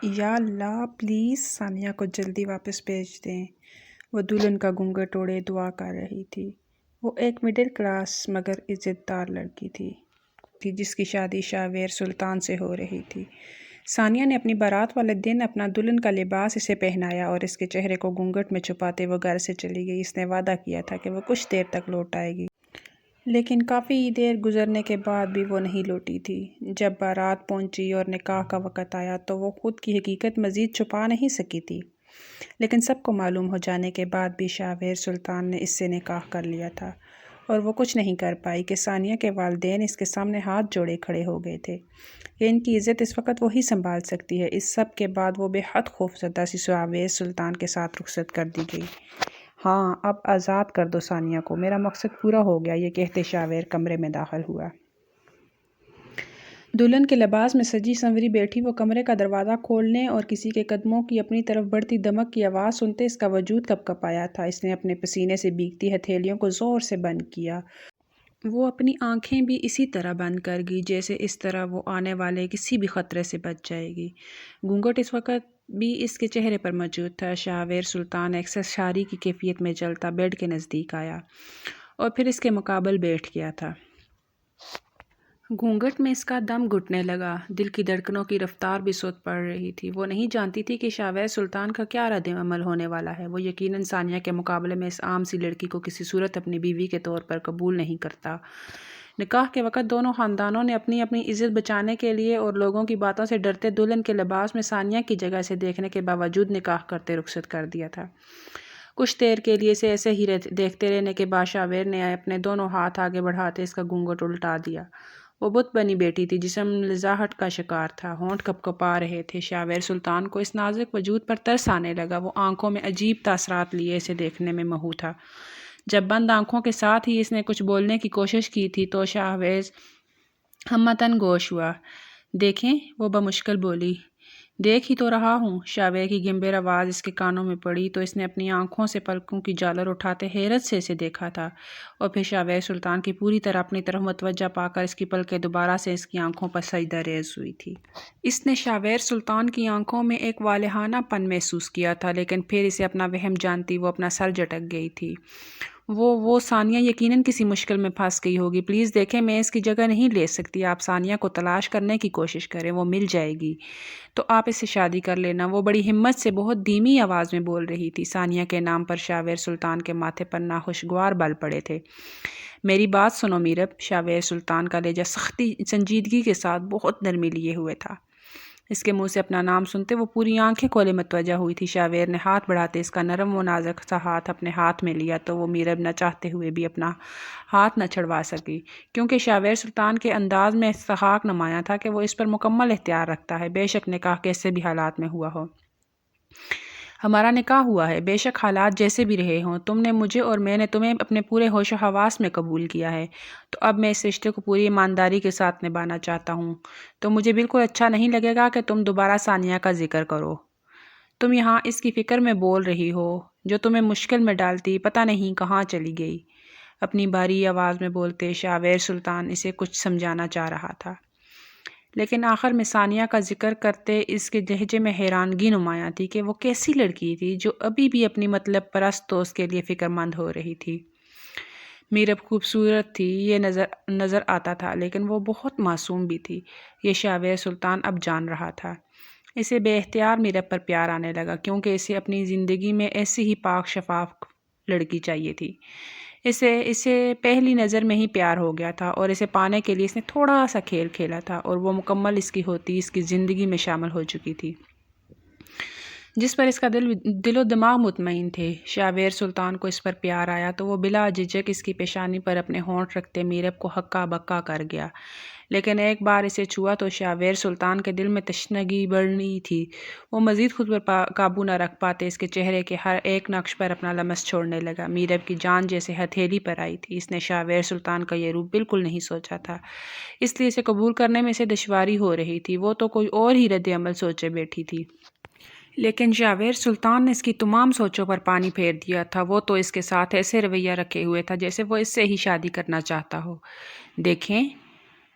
یا اللہ پلیز ثانیہ کو جلدی واپس بھیج دیں۔ وہ دلہن کا گھونگھٹ اوڑھے دعا کر رہی تھی۔ وہ ایک مڈل کلاس مگر عزت دار لڑکی تھی جس کی شادی شاویر سلطان سے ہو رہی تھی۔ ثانیہ نے اپنی بارات والے دن اپنا دلہن کا لباس اسے پہنایا اور اس کے چہرے کو گھونگھٹ میں چھپاتے وہ گھر سے چلی گئی۔ اس نے وعدہ کیا تھا کہ وہ کچھ دیر تک لوٹ آئے گی، لیکن کافی دیر گزرنے کے بعد بھی وہ نہیں لوٹی تھی۔ جب بارات پہنچی اور نکاح کا وقت آیا تو وہ خود کی حقیقت مزید چھپا نہیں سکی تھی، لیکن سب کو معلوم ہو جانے کے بعد بھی شاویر سلطان نے اس سے نکاح کر لیا تھا اور وہ کچھ نہیں کر پائی کہ ثانیہ کے والدین اس کے سامنے ہاتھ جوڑے کھڑے ہو گئے تھے کہ ان کی عزت اس وقت وہی سنبھال سکتی ہے۔ اس سب کے بعد وہ بے حد خوفزدہ سی شاویر سلطان کے ساتھ رخصت کر دی گئی۔ ہاں اب آزاد کر دو ثانیہ کو، میرا مقصد پورا ہو گیا، یہ کہتے شاویر کمرے میں داخل ہوا۔ دلہن کے لباس میں سجی سنوری بیٹھی وہ کمرے کا دروازہ کھولنے اور کسی کے قدموں کی اپنی طرف بڑھتی دمک کی آواز سنتے اس کا وجود کپ کپایا تھا۔ اس نے اپنے پسینے سے بھیگتی ہتھیلیوں کو زور سے بند کیا۔ وہ اپنی آنکھیں بھی اسی طرح بند کر گئی جیسے اس طرح وہ آنے والے کسی بھی خطرے سے بچ جائے گی۔ گھونگھٹ اس وقت بھی اس کے چہرے پر موجود تھا۔ شاویر سلطان ایک سرشاری کی کیفیت میں جلتا بیڈ کے نزدیک آیا اور پھر اس کے مقابل بیٹھ گیا تھا۔ گھونگھٹ میں اس کا دم گھٹنے لگا، دل کی دھڑکنوں کی رفتار بھی سست پڑ رہی تھی۔ وہ نہیں جانتی تھی کہ شاویر سلطان کا کیا رد عمل ہونے والا ہے۔ وہ یقیناً ثانیہ کے مقابلے میں اس عام سی لڑکی کو کسی صورت اپنی بیوی کے طور پر قبول نہیں کرتا۔ نکاح کے وقت دونوں خاندانوں نے اپنی اپنی عزت بچانے کے لیے اور لوگوں کی باتوں سے ڈرتے دلہن کے لباس میں ثانیہ کی جگہ سے دیکھنے کے باوجود نکاح کرتے رخصت کر دیا تھا۔ کچھ دیر کے لیے اسے ایسے ہی دیکھتے رہنے کے بعد شاویر نے اپنے دونوں ہاتھ آگے بڑھاتے اس کا گھونگھٹ الٹا دیا۔ وہ بت بنی بیٹی تھی، جسم لذاہٹ کا شکار تھا، ہونٹ کپ کپا رہے تھے۔ شاویر سلطان کو اس نازک وجود پر ترس آنے لگا۔ وہ آنکھوں میں عجیب تاثرات لیے اسے دیکھنے میں مہو تھا۔ جب بند آنکھوں کے ساتھ ہی اس نے کچھ بولنے کی کوشش کی تھی تو شاویر ہمتاً گوش ہوا۔ دیکھیں، وہ بمشکل بولی۔ دیکھ ہی تو رہا ہوں۔ شاویر کی گمبھیر آواز اس کے کانوں میں پڑی تو اس نے اپنی آنکھوں سے پلکوں کی جالر اٹھاتے حیرت سے اسے دیکھا تھا، اور پھر شاویر سلطان کی پوری طرح اپنی طرف متوجہ پا کر اس کی پلکیں دوبارہ سے اس کی آنکھوں پر سجدہ ریز ہوئی تھی۔ اس نے شاویر سلطان کی آنکھوں میں ایک والہانہ پن محسوس کیا تھا، لیکن پھر اسے اپنا وہم جانتی وہ اپنا سر جھٹک گئی تھی۔ وہ ثانیہ یقیناً کسی مشکل میں پھنس گئی ہوگی۔ پلیز دیکھیں، میں اس کی جگہ نہیں لے سکتی۔ آپ ثانیہ کو تلاش کرنے کی کوشش کریں، وہ مل جائے گی تو آپ اس سے شادی کر لینا۔ وہ بڑی ہمت سے بہت دھیمی آواز میں بول رہی تھی۔ ثانیہ کے نام پر شاویر سلطان کے ماتھے پر ناخوشگوار بل پڑے تھے۔ میری بات سنو میرب۔ شاویر سلطان کا لہجہ سختی سنجیدگی کے ساتھ بہت نرمی لیے ہوئے تھا۔ اس کے منہ سے اپنا نام سنتے وہ پوری آنکھیں کھولے متوجہ ہوئی تھی۔ شاویر نے ہاتھ بڑھاتے اس کا نرم و نازک سا ہاتھ اپنے ہاتھ میں لیا تو وہ میرب نہ چاہتے ہوئے بھی اپنا ہاتھ نہ چھڑوا سکی، کیونکہ شاویر سلطان کے انداز میں استحقاق نمایاں تھا کہ وہ اس پر مکمل اختیار رکھتا ہے، بے شک نکاح کیسے بھی حالات میں ہوا ہو۔ ہمارا نکاح ہوا ہے، بے شک حالات جیسے بھی رہے ہوں۔ تم نے مجھے اور میں نے تمہیں اپنے پورے ہوش و حواس میں قبول کیا ہے، تو اب میں اس رشتے کو پوری ایمانداری کے ساتھ نبھانا چاہتا ہوں۔ تو مجھے بالکل اچھا نہیں لگے گا کہ تم دوبارہ ثانیہ کا ذکر کرو۔ تم یہاں اس کی فکر میں بول رہی ہو جو تمہیں مشکل میں ڈالتی پتہ نہیں کہاں چلی گئی۔ اپنی بھاری آواز میں بولتے شاویر سلطان اسے کچھ سمجھانا چاہ رہا تھا، لیکن آخر میں ثانیہ کا ذکر کرتے اس کے لہجے میں حیرانگی نمایاں تھی کہ وہ کیسی لڑکی تھی جو ابھی بھی اپنی مطلب پرست دوست کے لیے فکر مند ہو رہی تھی۔ میرب خوبصورت تھی، یہ نظر آتا تھا، لیکن وہ بہت معصوم بھی تھی، یہ شاویر سلطان اب جان رہا تھا۔ اسے بے اختیار میرب پر پیار آنے لگا، کیونکہ اسے اپنی زندگی میں ایسی ہی پاک شفاف لڑکی چاہیے تھی۔ اسے پہلی نظر میں ہی پیار ہو گیا تھا، اور اسے پانے کے لیے اس نے تھوڑا سا کھیل کھیلا تھا، اور وہ مکمل اس کی ہوتی اس کی زندگی میں شامل ہو چکی تھی، جس پر اس کا دل و دماغ مطمئن تھے۔ شاویر سلطان کو اس پر پیار آیا تو وہ بلا جھجک اس کی پیشانی پر اپنے ہونٹ رکھتے میرب کو ہکا بکا کر گیا، لیکن ایک بار اسے چھوا تو شاویر سلطان کے دل میں تشنگی بڑھنی تھی۔ وہ مزید خود پر قابو نہ رکھ پاتے اس کے چہرے کے ہر ایک نقش پر اپنا لمس چھوڑنے لگا۔ میرب کی جان جیسے ہتھیلی پر آئی تھی۔ اس نے شاویر سلطان کا یہ روپ بالکل نہیں سوچا تھا، اس لیے اسے قبول کرنے میں اسے دشواری ہو رہی تھی۔ وہ تو کوئی اور ہی رد عمل سوچے بیٹھی تھی، لیکن شاویر سلطان نے اس کی تمام سوچوں پر پانی پھیر دیا تھا۔ وہ تو اس کے ساتھ ایسے رویہ رکھے ہوئے تھا جیسے وہ اس سے ہی شادی کرنا چاہتا ہو۔ دیکھیں،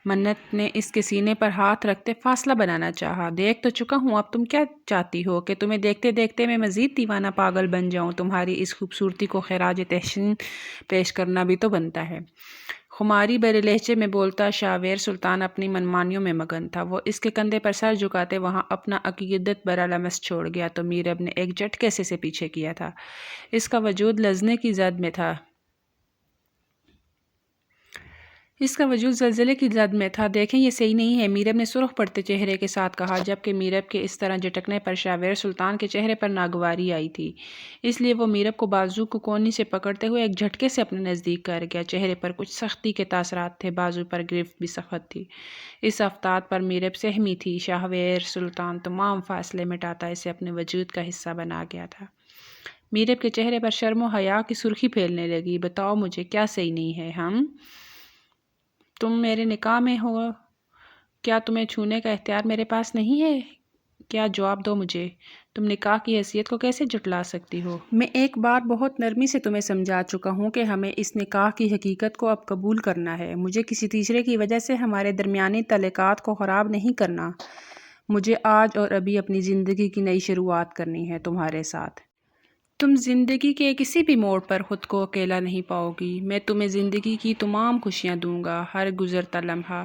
منت نے اس کے سینے پر ہاتھ رکھتے فاصلہ بنانا چاہا۔ دیکھ تو چکا ہوں، اب تم کیا چاہتی ہو کہ تمہیں دیکھتے دیکھتے میں مزید دیوانہ پاگل بن جاؤں؟ تمہاری اس خوبصورتی کو خراج تحسین پیش کرنا بھی تو بنتا ہے۔ خماری بھرے لہجے میں بولتا شاویر سلطان اپنی منمانیوں میں مگن تھا۔ وہ اس کے کندھے پر سر جھکاتے وہاں اپنا عقیدت برا لمس چھوڑ گیا تو میرب نے ایک جھٹکے سے پیچھے کیا تھا۔ اس کا وجود لرزنے کی زد میں تھا۔ زلزلے کی زد میں تھا۔ دیکھیں یہ صحیح نہیں ہے، میرب نے سرخ پڑتے چہرے کے ساتھ کہا، جبکہ میرب کے اس طرح جھٹکنے پر شاویر سلطان کے چہرے پر ناگواری آئی تھی۔ اس لیے وہ میرب کو بازو کو کونی سے پکڑتے ہوئے ایک جھٹکے سے اپنے نزدیک کر گیا۔ چہرے پر کچھ سختی کے تاثرات تھے، بازو پر گرفت بھی سخت تھی۔ اس افتاد پر میرب سہمی تھی۔ شاویر سلطان تمام فاصلے مٹاتا اسے اپنے وجود کا حصہ بنا گیا تھا۔ میرب کے چہرے پر شرم و حیا کی سرخی پھیلنے لگی۔ بتاؤ مجھے کیا صحیح نہیں ہے؟ تم میرے نکاح میں ہو، کیا تمہیں چھونے کا اختیار میرے پاس نہیں ہے؟ کیا جواب دو مجھے، تم نکاح کی حیثیت کو کیسے جھٹلا سکتی ہو؟ میں ایک بار بہت نرمی سے تمہیں سمجھا چکا ہوں کہ ہمیں اس نکاح کی حقیقت کو اب قبول کرنا ہے۔ مجھے کسی تیسرے کی وجہ سے ہمارے درمیانی تعلقات کو خراب نہیں کرنا۔ مجھے آج اور ابھی اپنی زندگی کی نئی شروعات کرنی ہے تمہارے ساتھ۔ تم زندگی کے کسی بھی موڑ پر خود کو اکیلا نہیں پاؤ گی۔ میں تمہیں زندگی کی تمام خوشیاں دوں گا، ہر گزرتا لمحہ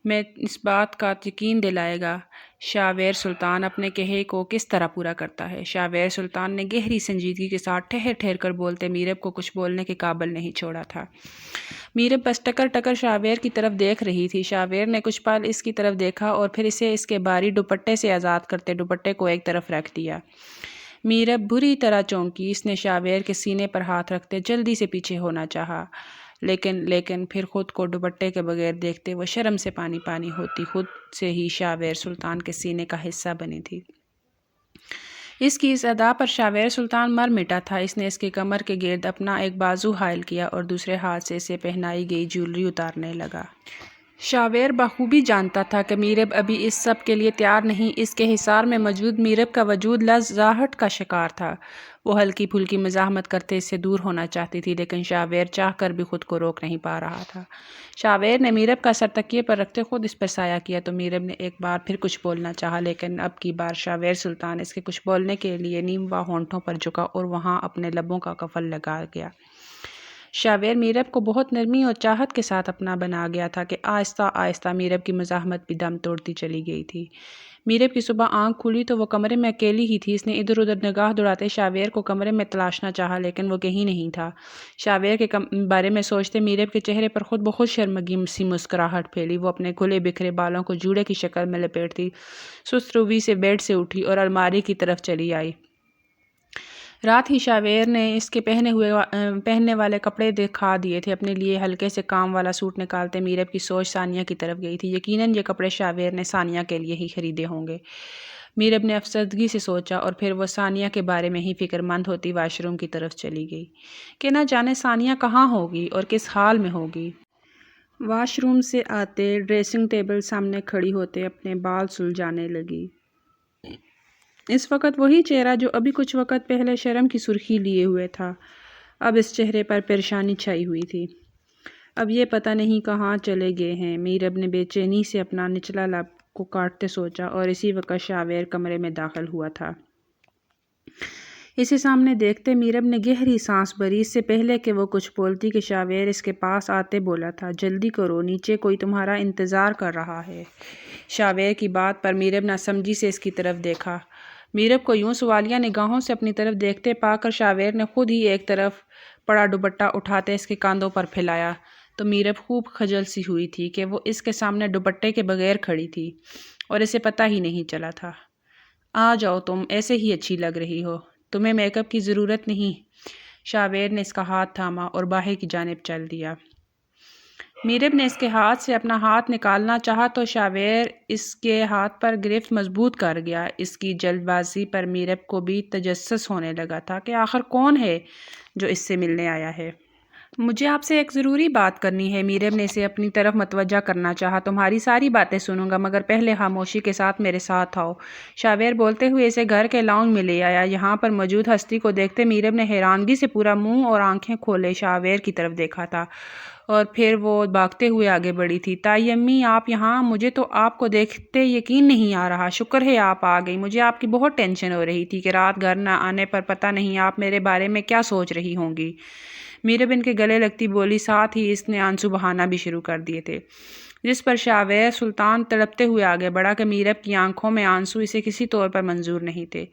میں اس بات کا یقین دلائے گا۔ شاویر سلطان اپنے کہے کو کس طرح پورا کرتا ہے؟ شاویر سلطان نے گہری سنجیدگی کے ساتھ ٹھہر ٹھہر کر بولتے میرب کو کچھ بولنے کے قابل نہیں چھوڑا تھا۔ میرب بس ٹکر ٹکر شاویر کی طرف دیکھ رہی تھی۔ شاویر نے کچھ پل اس کی طرف دیکھا اور پھر اسے اس کے باری دوپٹے سے آزاد کرتے دوپٹے کو ایک طرف رکھ دیا۔ میرب بری طرح چونکی۔ اس نے شاویر کے سینے پر ہاتھ رکھتے جلدی سے پیچھے ہونا چاہا، لیکن پھر خود کو دوپٹے کے بغیر دیکھتے وہ شرم سے پانی پانی ہوتی خود سے ہی شاویر سلطان کے سینے کا حصہ بنی تھی۔ اس کی اس ادا پر شاویر سلطان مر مٹا تھا۔ اس نے اس کی کمر کے گرد اپنا ایک بازو حائل کیا اور دوسرے ہاتھ سے اسے پہنائی گئی جیولری اتارنے لگا۔ شاویر بخوبی جانتا تھا کہ میرب ابھی اس سب کے لیے تیار نہیں۔ اس کے حصار میں موجود میرب کا وجود لرزاہٹ کا شکار تھا۔ وہ ہلکی پھلکی مزاحمت کرتے اس سے دور ہونا چاہتی تھی، لیکن شاویر چاہ کر بھی خود کو روک نہیں پا رہا تھا۔ شاویر نے میرب کا سر تکیے پر رکھتے خود اس پر سایہ کیا تو میرب نے ایک بار پھر کچھ بولنا چاہا، لیکن اب کی بار شاویر سلطان اس کے کچھ بولنے کے لیے نیم وا ہونٹوں پر جھکا اور وہاں اپنے لبوں کا قفل لگا گیا۔ شاویر میرب کو بہت نرمی اور چاہت کے ساتھ اپنا بنا گیا تھا کہ آہستہ آہستہ میرب کی مزاحمت بھی دم توڑتی چلی گئی تھی۔ میرب کی صبح آنکھ کھلی تو وہ کمرے میں اکیلی ہی تھی۔ اس نے ادھر ادھر نگاہ دوڑاتے شاویر کو کمرے میں تلاشنا چاہا، لیکن وہ کہیں نہیں تھا۔ شاویر کے بارے میں سوچتے میرب کے چہرے پر خود بخود شرمگی سی مسکراہٹ پھیلی۔ وہ اپنے کھلے بکھرے بالوں کو جوڑے کی شکل میں لپیٹتی سست روی سے بیڈ سے اٹھی اور الماری کی طرف چلی آئی۔ رات ہی شاویر نے اس کے پہننے والے کپڑے دکھا دیے تھے۔ اپنے لیے ہلکے سے کام والا سوٹ نکالتے میرب کی سوچ ثانیہ کی طرف گئی تھی۔ یقیناً یہ کپڑے شاویر نے ثانیہ کے لیے ہی خریدے ہوں گے، میرب نے افسردگی سے سوچا، اور پھر وہ ثانیہ کے بارے میں ہی فکر مند ہوتی واش روم کی طرف چلی گئی کہ نہ جانے ثانیہ کہاں ہوگی اور کس حال میں ہوگی۔ واش روم سے آتے ڈریسنگ ٹیبل سامنے کھڑی ہوتے اپنے بال سلجھانے لگی۔ اس وقت وہی چہرہ جو ابھی کچھ وقت پہلے شرم کی سرخی لیے ہوئے تھا، اب اس چہرے پر پریشانی چھائی ہوئی تھی۔ اب یہ پتہ نہیں کہاں چلے گئے ہیں، میرب نے بے چینی سے اپنا نچلا لب کو کاٹتے سوچا، اور اسی وقت شاویر کمرے میں داخل ہوا تھا۔ اسے سامنے دیکھتے میرب نے گہری سانس بھری۔ اس سے پہلے کہ وہ کچھ بولتی کہ شاویر اس کے پاس آتے بولا تھا، جلدی کرو، نیچے کوئی تمہارا انتظار کر رہا ہے۔ شاویر کی بات پر میرب ناسمجھی سے اس کی طرف دیکھا۔ میرب کو یوں سوالیہ نگاہوں سے اپنی طرف دیکھتے پا کر شاویر نے خود ہی ایک طرف پڑا دوپٹہ اٹھاتے اس کے کاندھوں پر پھیلایا تو میرب خوب خجل سی ہوئی تھی کہ وہ اس کے سامنے دوپٹے کے بغیر کھڑی تھی اور اسے پتہ ہی نہیں چلا تھا۔ آ جاؤ، تم ایسے ہی اچھی لگ رہی ہو، تمہیں میک اپ کی ضرورت نہیں۔ شاویر نے اس کا ہاتھ تھاما اور باہر کی جانب چل دیا۔ میرب نے اس کے ہاتھ سے اپنا ہاتھ نکالنا چاہا تو شاویر اس کے ہاتھ پر گرفت مضبوط کر گیا۔ اس کی جلد بازی پر میرب کو بھی تجسس ہونے لگا تھا کہ آخر کون ہے جو اس سے ملنے آیا ہے۔ مجھے آپ سے ایک ضروری بات کرنی ہے۔ میرب نے اسے اپنی طرف متوجہ کرنا چاہا۔ تمہاری ساری باتیں سنوں گا مگر پہلے خاموشی کے ساتھ میرے ساتھ آؤ۔ شاویر بولتے ہوئے اسے گھر کے لاؤنج میں لے آیا۔ یہاں پر موجود ہستی کو دیکھتے میرب نے حیرانگی سے پورا منہ اور آنکھیں کھولے شاویر کی طرف دیکھا تھا، اور پھر وہ بھاگتے ہوئے آگے بڑھی تھی۔ تائی امی آپ یہاں؟ مجھے تو آپ کو دیکھتے یقین نہیں آ رہا۔ شکر ہے آپ آ گئی۔ مجھے آپ کی بہت ٹینشن ہو رہی تھی کہ رات گھر نہ آنے پر پتہ نہیں آپ میرے بارے میں کیا سوچ رہی ہوں گی۔ میرب ان کے گلے لگتی بولی، ساتھ ہی اس نے آنسو بہانا بھی شروع کر دیے تھے، جس پر شاویر سلطان تڑپتے ہوئے آگے بڑھا کہ میرب کی آنکھوں میں آنسو اسے کسی طور پر منظور نہیں تھے۔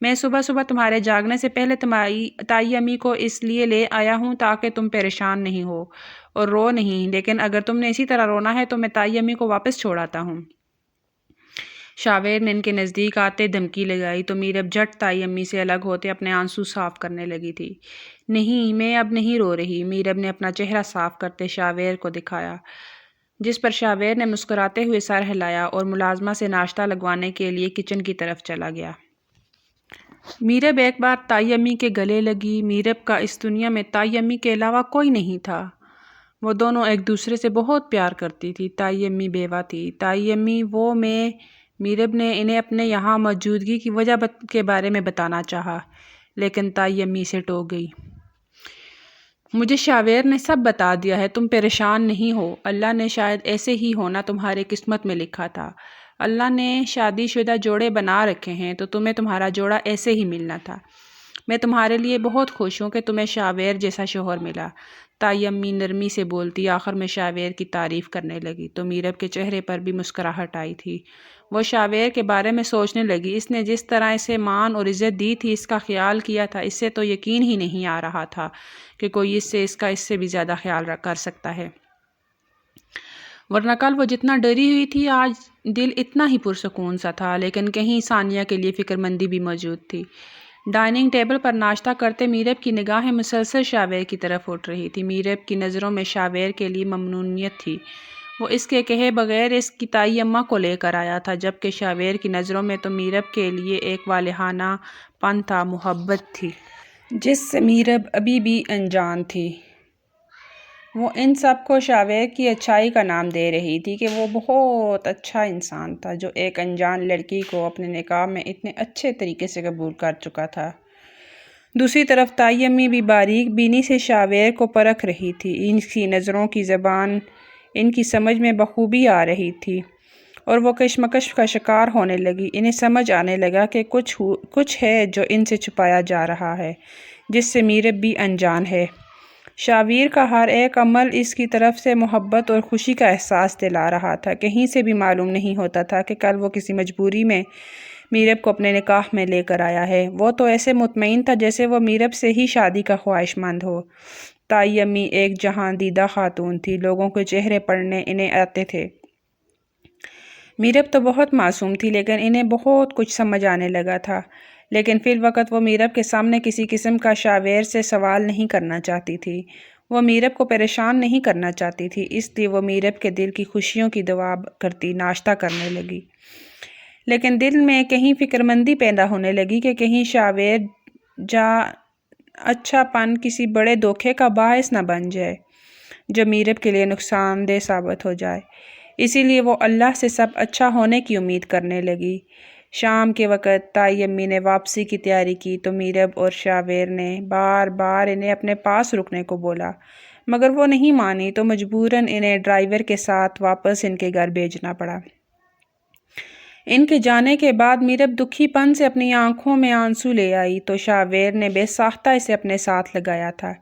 میں صبح صبح تمہارے جاگنے سے پہلے تائی امی کو اس لیے لے آیا ہوں تاکہ تم پریشان نہیں ہو اور رو نہیں، لیکن اگر تم نے اسی طرح رونا ہے تو میں تائی امی کو واپس چھوڑ آتا ہوں۔ شاویر نے ان کے نزدیک آتے دھمکی لگائی تو میرب جھٹ تائی امی سے الگ ہوتے اپنے آنسو صاف کرنے لگی تھی۔ نہیں، میں اب نہیں رو رہی۔ میرب نے اپنا چہرہ صاف کرتے شاویر کو دکھایا، جس پر شاویر نے مسکراتے ہوئے سر ہلایا اور ملازمہ سے ناشتہ لگوانے کے لیے کچن کی طرف چلا گیا۔ میرب ایک بار تائی امی کے گلے لگی۔ میرب کا اس دنیا میں تائی امی کے علاوہ کوئی نہیں تھا۔ وہ دونوں ایک دوسرے سے بہت پیار کرتی تھی۔ تائی امی بیوہ تھی۔ تائی امی وہ میں میرب نے انہیں اپنے یہاں موجودگی کی وجہ کے بارے میں بتانا چاہا، لیکن تائی امی سے ٹوک گئی۔ مجھے شاویر نے سب بتا دیا ہے، تم پریشان نہیں ہو۔ اللہ نے شاید ایسے ہی ہونا تمہارے قسمت میں لکھا تھا۔ اللہ نے شادی شدہ جوڑے بنا رکھے ہیں تو تمہیں تمہارا جوڑا ایسے ہی ملنا تھا۔ میں تمہارے لیے بہت خوش ہوں کہ تمہیں شاویر جیسا شوہر ملا۔ تائی امی نرمی سے بولتی آخر میں شاویر کی تعریف کرنے لگی تو میرب کے چہرے پر بھی مسکراہٹ آئی تھی۔ وہ شاویر کے بارے میں سوچنے لگی، اس نے جس طرح اسے مان اور عزت دی تھی، اس کا خیال کیا تھا، اس سے تو یقین ہی نہیں آ رہا تھا کہ کوئی اس سے بھی زیادہ خیال کر سکتا ہے۔ ورنہ کل وہ جتنا ڈری ہوئی تھی آج دل اتنا ہی پرسکون سا تھا، لیکن کہیں ثانیہ کے لیے فکر مندی بھی موجود تھی۔ ڈائننگ ٹیبل پر ناشتہ کرتے میرب کی نگاہیں مسلسل شاویر کی طرف اٹھ رہی تھی۔ میرب کی نظروں میں شاویر کے لیے ممنونیت تھی۔ وہ اس کے کہے بغیر اس کی تائی اماں کو لے کر آیا تھا، جبکہ شاویر کی نظروں میں تو میرب کے لیے ایک والہانہ پن تھا، محبت تھی جس سے میرب ابھی بھی انجان تھی۔ وہ ان سب کو شاویر کی اچھائی کا نام دے رہی تھی کہ وہ بہت اچھا انسان تھا جو ایک انجان لڑکی کو اپنے نکاح میں اتنے اچھے طریقے سے قبول کر چکا تھا۔ دوسری طرف تائی امی بھی باریک بینی سے شاویر کو پرکھ رہی تھی۔ ان کی نظروں کی زبان ان کی سمجھ میں بخوبی آ رہی تھی اور وہ کشمکش کا شکار ہونے لگی۔ انہیں سمجھ آنے لگا کہ کچھ ہے جو ان سے چھپایا جا رہا ہے، جس سے میرب بھی انجان ہے۔ شاویر کا ہر ایک عمل اس کی طرف سے محبت اور خوشی کا احساس دلا رہا تھا۔ کہیں سے بھی معلوم نہیں ہوتا تھا کہ کل وہ کسی مجبوری میں میرب کو اپنے نکاح میں لے کر آیا ہے۔ وہ تو ایسے مطمئن تھا جیسے وہ میرب سے ہی شادی کا خواہش مند ہو۔ تائی امی ایک جہاں دیدہ خاتون تھی، لوگوں کے چہرے پڑھنے انہیں آتے تھے۔ میرب تو بہت معصوم تھی لیکن انہیں بہت کچھ سمجھ آنے لگا تھا، لیکن فی الوقت وہ میرب کے سامنے کسی قسم کا شاویر سے سوال نہیں کرنا چاہتی تھی۔ وہ میرب کو پریشان نہیں کرنا چاہتی تھی، اس لیے وہ میرب کے دل کی خوشیوں کی دعا کرتی ناشتہ کرنے لگی، لیکن دل میں کہیں فکر مندی پیدا ہونے لگی کہ کہیں شاویر جا اچھا پن کسی بڑے دھوکے کا باعث نہ بن جائے جو میرب کے لیے نقصان دہ ثابت ہو جائے۔ اسی لیے وہ اللہ سے سب اچھا ہونے کی امید کرنے لگی۔ شام کے وقت تائی امی نے واپسی کی تیاری کی تو میرب اور شاویر نے بار بار انہیں اپنے پاس رکنے کو بولا، مگر وہ نہیں مانی تو مجبوراً انہیں ڈرائیور کے ساتھ واپس ان کے گھر بھیجنا پڑا۔ ان کے جانے کے بعد میرب دکھی پن سے اپنی آنکھوں میں آنسو لے آئی تو شاویر نے بے ساختہ اسے اپنے ساتھ لگایا تھا۔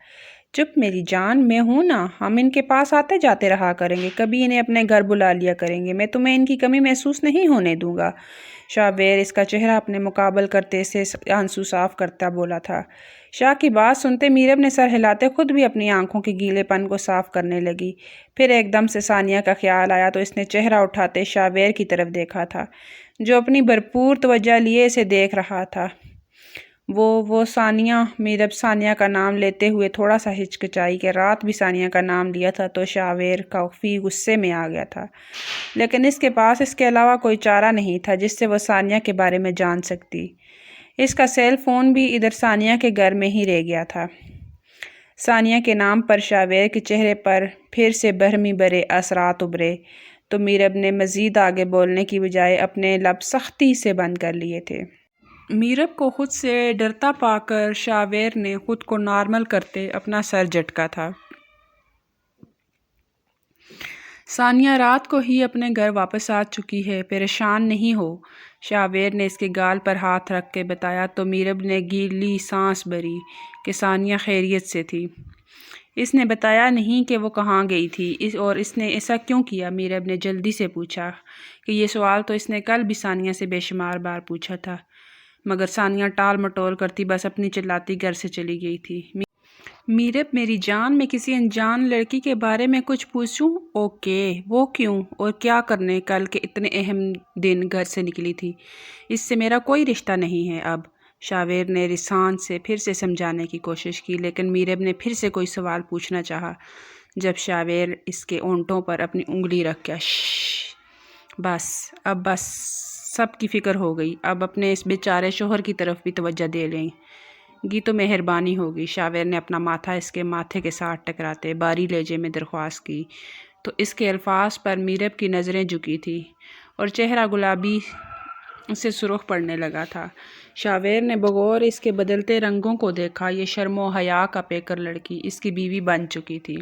چپ میری جان، میں ہوں نا، ہم ان کے پاس آتے جاتے رہا کریں گے، کبھی انہیں اپنے گھر بلا لیا کریں گے، میں تمہیں ان کی کمی محسوس نہیں ہونے دوں گا۔ شاویر اس کا چہرہ اپنے مقابل کرتے سے آنسو صاف کرتا بولا تھا۔ شاہ کی بات سنتے میرب نے سر ہلاتے خود بھی اپنی آنکھوں کے گیلے پن کو صاف کرنے لگی۔ پھر ایک دم سے ثانیہ کا خیال آیا تو اس نے چہرہ اٹھاتے شاویر کی طرف دیکھا تھا جو اپنی بھرپور توجہ لیے اسے دیکھ رہا تھا۔ وہ ثانیہ۔ میرب ثانیہ کا نام لیتے ہوئے تھوڑا سا ہچکچائی کہ رات بھی ثانیہ کا نام لیا تھا تو شاویر کافی غصے میں آ گیا تھا، لیکن اس کے پاس اس کے علاوہ کوئی چارہ نہیں تھا جس سے وہ ثانیہ کے بارے میں جان سکتی۔ اس کا سیل فون بھی ادھر ثانیہ کے گھر میں ہی رہ گیا تھا۔ ثانیہ کے نام پر شاویر کے چہرے پر پھر سے برہمی برے اثرات ابھرے تو میرب نے مزید آگے بولنے کی بجائے اپنے لب سختی سے بند کر لیے تھے۔ میرب کو خود سے ڈرتا پا کر شاویر نے خود کو نارمل کرتے اپنا سر جھٹکا تھا۔ ثانیہ رات کو ہی اپنے گھر واپس آ چکی ہے، پریشان نہیں ہو، شاویر نے اس کے گال پر ہاتھ رکھ کے بتایا تو میرب نے گیلی سانس بھری کہ ثانیہ خیریت سے تھی۔ اس نے بتایا نہیں کہ وہ کہاں گئی تھی اور اس نے ایسا کیوں کیا، میرب نے جلدی سے پوچھا کہ یہ سوال تو اس نے کل بھی ثانیہ سے بے شمار بار پوچھا تھا، مگر ثانیہ ٹال مٹول کرتی بس اپنی چلاتی گھر سے چلی گئی تھی۔ میرب میری جان، میں کسی انجان لڑکی کے بارے میں کچھ پوچھوں؟ اوکے، وہ کیوں اور کیا کرنے کل کے اتنے اہم دن گھر سے نکلی تھی؟ اس سے میرا کوئی رشتہ نہیں ہے اب، شاویر نے رسان سے پھر سے سمجھانے کی کوشش کی، لیکن میرب نے پھر سے کوئی سوال پوچھنا چاہا جب شاویر اس کے ہونٹوں پر اپنی انگلی رکھ کے شش، بس سب کی فکر ہو گئی، اب اپنے اس بیچارے شوہر کی طرف بھی توجہ دے لیں گی تو مہربانی ہوگی۔ شاویر نے اپنا ماتھا اس کے ماتھے کے ساتھ ٹکراتے باری لہجے میں درخواست کی تو اس کے الفاظ پر میرب کی نظریں جھکی تھی اور چہرہ گلابی سے سرخ پڑنے لگا تھا۔ شاویر نے بغور اس کے بدلتے رنگوں کو دیکھا، یہ شرم و حیا کا پیکر لڑکی اس کی بیوی بن چکی تھی۔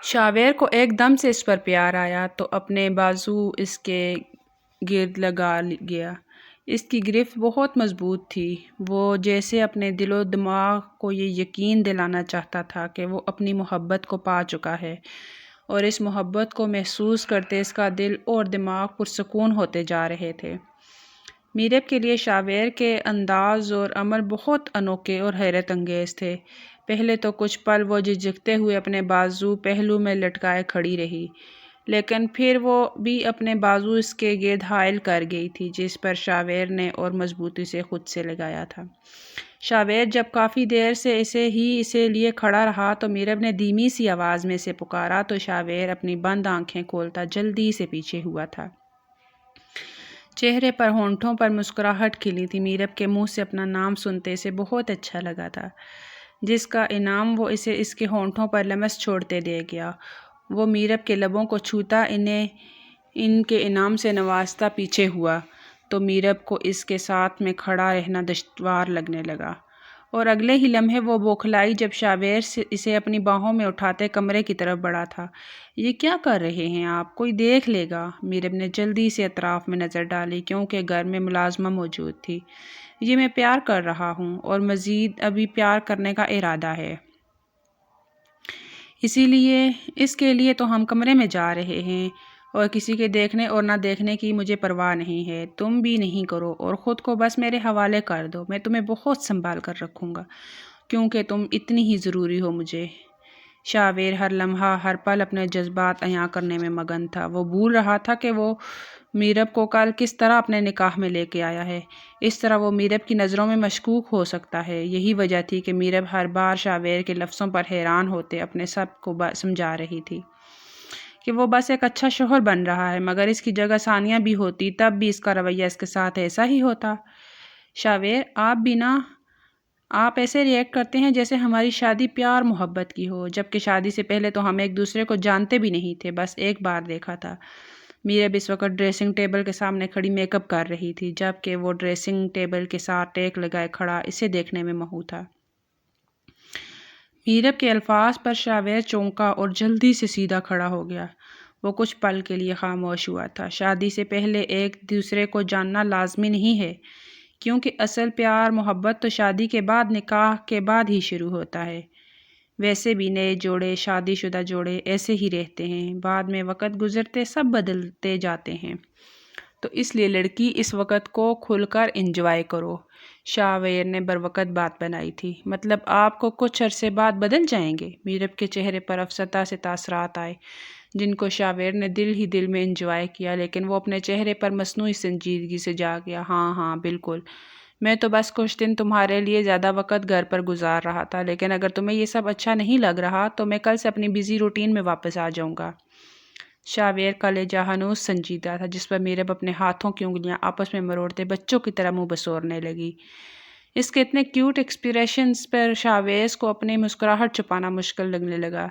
شاویر کو ایک دم سے اس پر پیار آیا تو اپنے بازو اس کے گرد لگا گیا۔ اس کی گرفت بہت مضبوط تھی، وہ جیسے اپنے دل و دماغ کو یہ یقین دلانا چاہتا تھا کہ وہ اپنی محبت کو پا چکا ہے، اور اس محبت کو محسوس کرتے اس کا دل اور دماغ پرسکون ہوتے جا رہے تھے۔ میرب کے لیے شاویر کے انداز اور عمل بہت انوکھے اور حیرت انگیز تھے۔ پہلے تو کچھ پل وہ جھجکتے ہوئے اپنے بازو پہلو میں لٹکائے کھڑی رہی، لیکن پھر وہ بھی اپنے بازو اس کے گرد حائل کر گئی تھی جس پر شاویر نے اور مضبوطی سے خود سے لگایا تھا۔ شاویر جب کافی دیر سے اسے لیے کھڑا رہا تو میرب نے دھیمی سی آواز میں سے پکارا تو شاویر اپنی بند آنکھیں کھولتا جلدی سے پیچھے ہوا تھا۔ چہرے پر ہونٹوں پر مسکراہٹ کھلی تھی۔ میرب کے منہ سے اپنا نام سنتے اسے بہت اچھا لگا تھا، جس کا انعام وہ اسے اس کے ہونٹوں پر لمس چھوڑتے دے گیا۔ وہ میرب کے لبوں کو چھوتا انہیں ان کے انعام سے نوازتا پیچھے ہوا تو میرب کو اس کے ساتھ میں کھڑا رہنا دشوار لگنے لگا، اور اگلے ہی لمحے وہ بوکھلائی جب شاویر اسے اپنی باہوں میں اٹھاتے کمرے کی طرف بڑھا تھا۔ یہ کیا کر رہے ہیں آپ؟ کوئی دیکھ لے گا۔ میرب نے جلدی سے اطراف میں نظر ڈالی کیونکہ گھر میں ملازمہ موجود تھی۔ یہ میں پیار کر رہا ہوں اور مزید ابھی پیار کرنے کا ارادہ ہے، اس کے لیے تو ہم کمرے میں جا رہے ہیں، اور کسی کے دیکھنے اور نہ دیکھنے کی مجھے پرواہ نہیں ہے۔ تم بھی نہیں کرو اور خود کو بس میرے حوالے کر دو، میں تمہیں بہت سنبھال کر رکھوں گا کیونکہ تم اتنی ہی ضروری ہو مجھے۔ شاویر ہر لمحہ ہر پل اپنے جذبات عیاں کرنے میں مگن تھا۔ وہ بھول رہا تھا کہ وہ میرب کو کل کس طرح اپنے نکاح میں لے کے آیا ہے، اس طرح وہ میرب کی نظروں میں مشکوک ہو سکتا ہے۔ یہی وجہ تھی کہ میرب ہر بار شاویر کے لفظوں پر حیران ہوتے اپنے سب کو سمجھا رہی تھی کہ وہ بس ایک اچھا شوہر بن رہا ہے، مگر اس کی جگہ ثانیہ بھی ہوتی تب بھی اس کا رویہ اس کے ساتھ ایسا ہی ہوتا۔ شاویر، آپ ایسے ریئیکٹ کرتے ہیں جیسے ہماری شادی پیار محبت کی ہو، جبکہ شادی سے پہلے تو ہم ایک دوسرے کو جانتے بھی نہیں تھے، بس ایک بار دیکھا تھا۔ میرب اس وقت ڈریسنگ ٹیبل کے سامنے کھڑی میک اپ کر رہی تھی، جبکہ وہ ڈریسنگ ٹیبل کے ساتھ ٹیک لگائے کھڑا اسے دیکھنے میں مہو تھا۔ میرب کے الفاظ پر شاویر چونکا اور جلدی سے سیدھا کھڑا ہو گیا۔ وہ کچھ پل کے لیے خاموش ہوا تھا۔ شادی سے پہلے ایک دوسرے کو جاننا لازمی نہیں ہے، کیونکہ اصل پیار محبت تو شادی کے بعد، نکاح کے بعد ہی شروع ہوتا ہے۔ ویسے بھی نئے جوڑے، شادی شدہ جوڑے ایسے ہی رہتے ہیں، بعد میں وقت گزرتے سب بدلتے جاتے ہیں، تو اس لیے لڑکی اس وقت کو کھل کر انجوائے کرو۔ شاویر نے بروقت بات بنائی تھی۔ مطلب آپ کو کچھ عرصے بعد بدل جائیں گے؟ میرب کے چہرے پر افسردہ سے تاثرات آئے جن کو شاویر نے دل ہی دل میں انجوائے کیا، لیکن وہ اپنے چہرے پر مصنوعی سنجیدگی سے جا گیا۔ ہاں بالکل، میں تو بس کچھ دن تمہارے لیے زیادہ وقت گھر پر گزار رہا تھا، لیکن اگر تمہیں یہ سب اچھا نہیں لگ رہا تو میں کل سے اپنی بزی روٹین میں واپس آ جاؤں گا۔ شاویر کا لہجہ ہنوز سنجیدہ تھا، جس پر میرب اپنے ہاتھوں کی انگلیاں آپس میں مروڑتے بچوں کی طرح منہ بسورنے لگی۔ اس کے اتنے کیوٹ ایکسپریشنز پر شاویز کو اپنی مسکراہٹ چھپانا مشکل لگنے لگا۔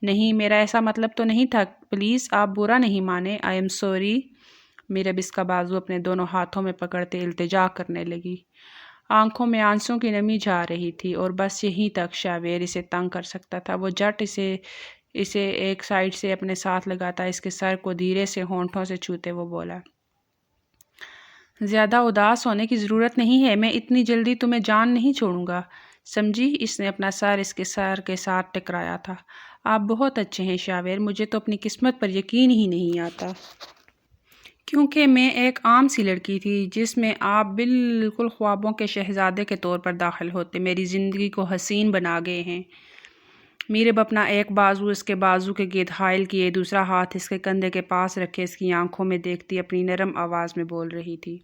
نہیں، میرا ایسا مطلب تو نہیں تھا، پلیز آپ برا نہیں مانیں، آئی ایم سوری۔ میرب اس کا بازو اپنے دونوں ہاتھوں میں پکڑتے التجا کرنے لگی۔ آنکھوں میں آنسوں کی نمی جا رہی تھی اور بس یہیں تک شاویر اسے تنگ کر سکتا تھا۔ وہ جٹ اسے ایک سائڈ سے اپنے ساتھ لگاتا، اس کے سر کو دھیرے سے ہونٹوں سے چھوتے وہ بولا، زیادہ اداس ہونے کی ضرورت نہیں ہے، میں اتنی جلدی تمہیں جان نہیں چھوڑوں گا، سمجھی؟ اس نے اپنا سر اس کے سر کے ساتھ ٹکرایا تھا۔ آپ بہت اچھے ہیں شاویر، مجھے تو اپنی قسمت پر یقین ہی نہیں آتا، کیونکہ میں ایک عام سی لڑکی تھی جس میں آپ بالکل خوابوں کے شہزادے کے طور پر داخل ہوتے، میری زندگی کو حسین بنا گئے ہیں۔ میرب اپنا ایک بازو اس کے بازو کے گرد حائل کیے، دوسرا ہاتھ اس کے کندھے کے پاس رکھے اس کی آنکھوں میں دیکھتی اپنی نرم آواز میں بول رہی تھی۔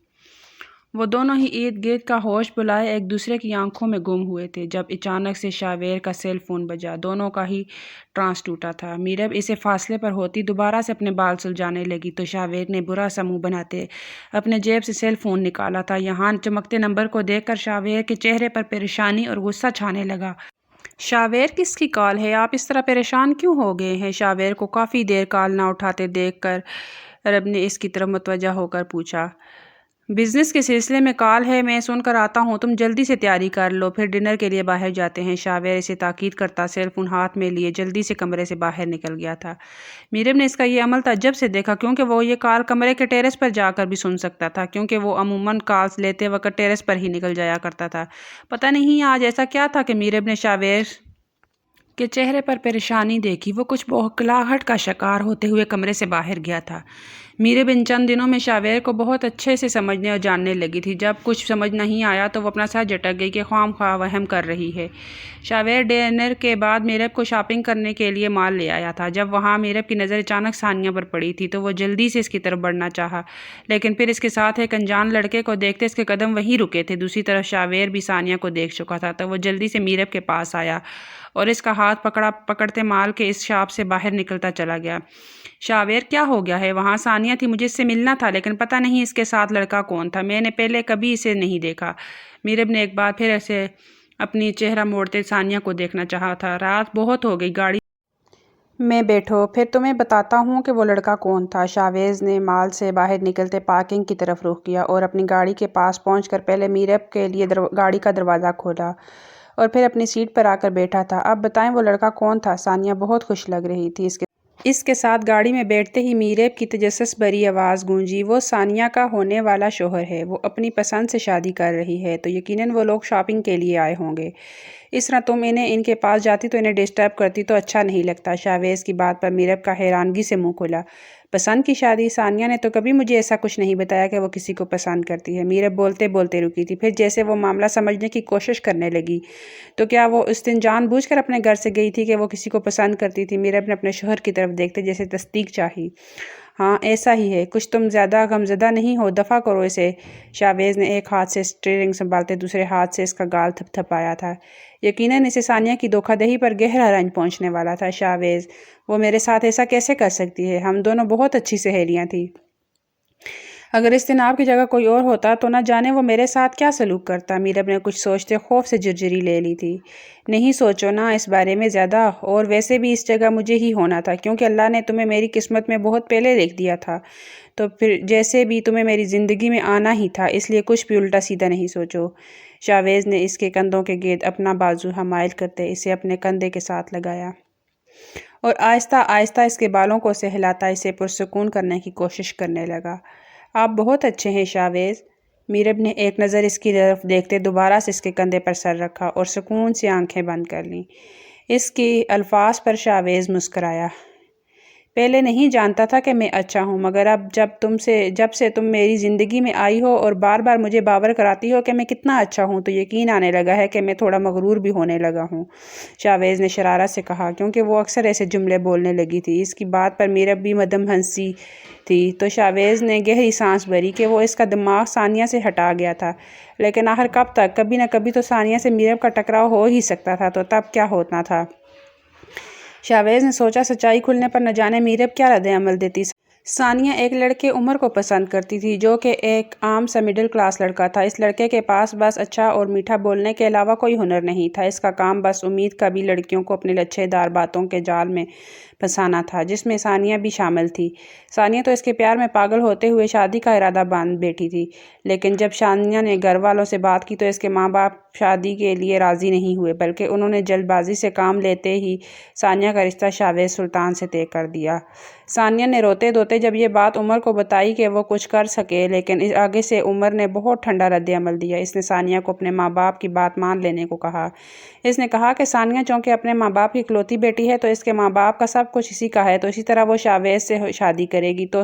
وہ دونوں ہی ارد گرد کا ہوش بلائے ایک دوسرے کی آنکھوں میں گم ہوئے تھے جب اچانک سے شاویر کا سیل فون بجا۔ دونوں کا ہی ٹرانس ٹوٹا تھا۔ میرب اسے فاصلے پر ہوتی دوبارہ سے اپنے بال سلجھانے لگی تو شاویر نے برا سا منہ بناتے اپنے جیب سے سیل فون نکالا تھا۔ یہاں چمکتے نمبر کو دیکھ کر شاویر کے چہرے پر پریشانی اور غصہ چھانے لگا۔ شاویر، کس کی کال ہے؟ آپ اس طرح پریشان کیوں ہو گئے ہیں؟ شاویر کو کافی دیر کال نہ اٹھاتے دیکھ کر رب نے اس کی طرف متوجہ ہو کر پوچھا، بزنس کے سلسلے میں کال ہے، میں سن کر آتا ہوں، تم جلدی سے تیاری کر لو، پھر ڈنر کے لیے باہر جاتے ہیں۔ شاویر اسے تاکید کرتا سیل فون ہاتھ میں لیے جلدی سے کمرے سے باہر نکل گیا تھا۔ میرب نے اس کا یہ عمل تعجب سے دیکھا کیونکہ وہ یہ کال کمرے کے ٹیرس پر جا کر بھی سن سکتا تھا، کیونکہ وہ عموماً کالز لیتے وقت ٹیرس پر ہی نکل جایا کرتا تھا۔ پتہ نہیں آج ایسا کیا تھا کہ میرب نے شاویر کے چہرے پر پریشانی دیکھی۔ وہ کچھ بوکھلاہٹ کا شکار ہوتے ہوئے کمرے سے باہر گیا تھا۔ میرب ان چند دنوں میں شاویر کو بہت اچھے سے سمجھنے اور جاننے لگی تھی۔ جب کچھ سمجھ نہیں آیا تو وہ اپنا سر جھٹک گئی کہ خواہ مخواہ وہم کر رہی ہے۔ شاویر ڈنر کے بعد میرب کو شاپنگ کرنے کے لیے مال لے آیا تھا۔ جب وہاں میرب کی نظر اچانک ثانیہ پر پڑی تھی تو وہ جلدی سے اس کی طرف بڑھنا چاہا، لیکن پھر اس کے ساتھ ایک انجان لڑکے کو دیکھتے اس کے قدم وہیں رکے تھے۔ دوسری طرف شاویر بھی ثانیہ کو دیکھ چکا تھا تو وہ جلدی سے میرب کے پاس آیا اور اس کا ہاتھ پکڑتے مال کے اس شاپ سے باہر نکلتا چلا گیا۔ شاویر، کیا ہو گیا ہے؟ وہاں ثانیہ تھی، مجھے اس سے ملنا تھا، لیکن پتہ نہیں اس کے ساتھ لڑکا کون تھا، میں نے پہلے کبھی اسے نہیں دیکھا۔ میرب نے ایک بار پھر اسے اپنی چہرہ موڑتے ثانیہ کو دیکھنا چاہا تھا۔ رات بہت ہو گئی، گاڑی میں بیٹھو، پھر تمہیں بتاتا ہوں کہ وہ لڑکا کون تھا۔ شاویز نے مال سے باہر نکلتے پارکنگ کی طرف رخ کیا اور اپنی گاڑی کے پاس پہنچ کر پہلے میرب کے لیے گاڑی کا دروازہ کھولا اور پھر اپنی سیٹ پر آ کر بیٹھا تھا۔ اب بتائیں وہ لڑکا کون تھا؟ ثانیہ بہت خوش لگ رہی تھی۔ اس کے ساتھ گاڑی میں بیٹھتے ہی میرب کی تجسس بھری آواز گونجی، وہ ثانیہ کا ہونے والا شوہر ہے، وہ اپنی پسند سے شادی کر رہی ہے، تو یقیناً وہ لوگ شاپنگ کے لیے آئے ہوں گے۔ اس طرح تم ان کے پاس جاتی تو انہیں ڈسٹرب کرتی تو اچھا نہیں لگتا۔ شاویز کی بات پر میرب کا حیرانگی سے منہ کھلا۔ پسند کی شادی؟ ثانیہ نے تو کبھی مجھے ایسا کچھ نہیں بتایا کہ وہ کسی کو پسند کرتی ہے۔ میرب بولتے بولتے رکی تھی، پھر جیسے وہ معاملہ سمجھنے کی کوشش کرنے لگی، تو کیا وہ اس دن جان بوجھ کر اپنے گھر سے گئی تھی کہ وہ کسی کو پسند کرتی تھی؟ میرب نے اپنے شوہر کی طرف دیکھتے جیسے تصدیق چاہی۔ ہاں ایسا ہی ہے، کچھ تم زیادہ غمزدہ نہیں ہو؟ دفع کرو اسے۔ شاویز نے ایک ہاتھ سے اسٹیئرنگ سنبھالتے دوسرے ہاتھ سے اس کا گال تھپ تھپایا تھا۔ یقیناً اسے ثانیہ کی دھوکہ دہی پر گہرا رنج پہنچنے والا تھا۔ شاویز، وہ میرے ساتھ ایسا کیسے کر سکتی ہے؟ ہم دونوں بہت اچھی سہیلیاں تھیں۔ اگر اس دن آپ کی جگہ کوئی اور ہوتا تو نہ جانے وہ میرے ساتھ کیا سلوک کرتا۔ میرب نے کچھ سوچتے خوف سے جرجری لے لی تھی۔ نہیں سوچو نا اس بارے میں زیادہ، اور ویسے بھی اس جگہ مجھے ہی ہونا تھا کیونکہ اللہ نے تمہیں میری قسمت میں بہت پہلے لکھ دیا تھا، تو پھر جیسے بھی تمہیں میری زندگی میں آنا ہی تھا، اس لیے کچھ بھی الٹا سیدھا نہیں سوچو۔ شاویز نے اس کے کندھوں کے گرد اپنا بازو حمائل کرتے اسے اپنے کندھے کے ساتھ لگایا اور آہستہ آہستہ اس کے بالوں کو سہلاتا اسے پرسکون کرنے کی کوشش کرنے لگا۔ آپ بہت اچھے ہیں شاویز۔ میرب نے ایک نظر اس کی طرف دیکھتے دوبارہ سے اس کے کندھے پر سر رکھا اور سکون سے آنکھیں بند کر لیں۔ اس کے الفاظ پر شاویز مسکرایا۔ پہلے نہیں جانتا تھا کہ میں اچھا ہوں، مگر اب جب سے تم میری زندگی میں آئی ہو اور بار بار مجھے باور کراتی ہو کہ میں کتنا اچھا ہوں، تو یقین آنے لگا ہے کہ میں تھوڑا مغرور بھی ہونے لگا ہوں، شاویز نے شرارت سے کہا، کیونکہ وہ اکثر ایسے جملے بولنے لگی تھی۔ اس کی بات پر میرب بھی مدھم ہنسی تھی تو شاویز نے گہری سانس بھری کہ وہ اس کا دماغ ثانیہ سے ہٹا گیا تھا، لیکن آخر کب تک؟ کبھی نہ کبھی تو ثانیہ سے میرب کا ٹکراؤ ہو ہی سکتا تھا، تو تب کیا ہونا تھا؟ شاویز نے سوچا، سچائی کھلنے پر نہ جانے میرب کیا رد عمل دیتی۔ ثانیہ ایک لڑکے عمر کو پسند کرتی تھی جو کہ ایک عام سا مڈل کلاس لڑکا تھا۔ اس لڑکے کے پاس بس اچھا اور میٹھا بولنے کے علاوہ کوئی ہنر نہیں تھا۔ اس کا کام بس امید کبھی لڑکیوں کو اپنے لچھے دار باتوں کے جال میں پھنسانا تھا، جس میں ثانیہ بھی شامل تھی۔ ثانیہ تو اس کے پیار میں پاگل ہوتے ہوئے شادی کا ارادہ باندھ بیٹھی تھی، لیکن جب ثانیہ نے گھر والوں سے بات کی تو اس کے ماں باپ شادی کے لیے راضی نہیں ہوئے، بلکہ انہوں نے جلد بازی سے کام لیتے ہی ثانیہ کا رشتہ شاویز سلطان سے طے کر دیا۔ ثانیہ نے روتے دھوتے جب یہ بات عمر کو بتائی کہ وہ کچھ کر سکے، لیکن آگے سے عمر نے بہت ٹھنڈا رد عمل دیا۔ اس نے ثانیہ کو اپنے ماں باپ کی بات مان لینے کو کہا۔ اس نے کہا کہ ثانیہ چونکہ اپنے ماں باپ کی اکلوتی بیٹی ہے تو اس کے ماں باپ کا سب کچھ اسی کا ہے، تو اسی طرح وہ شاویز سے شادی کرے گی تو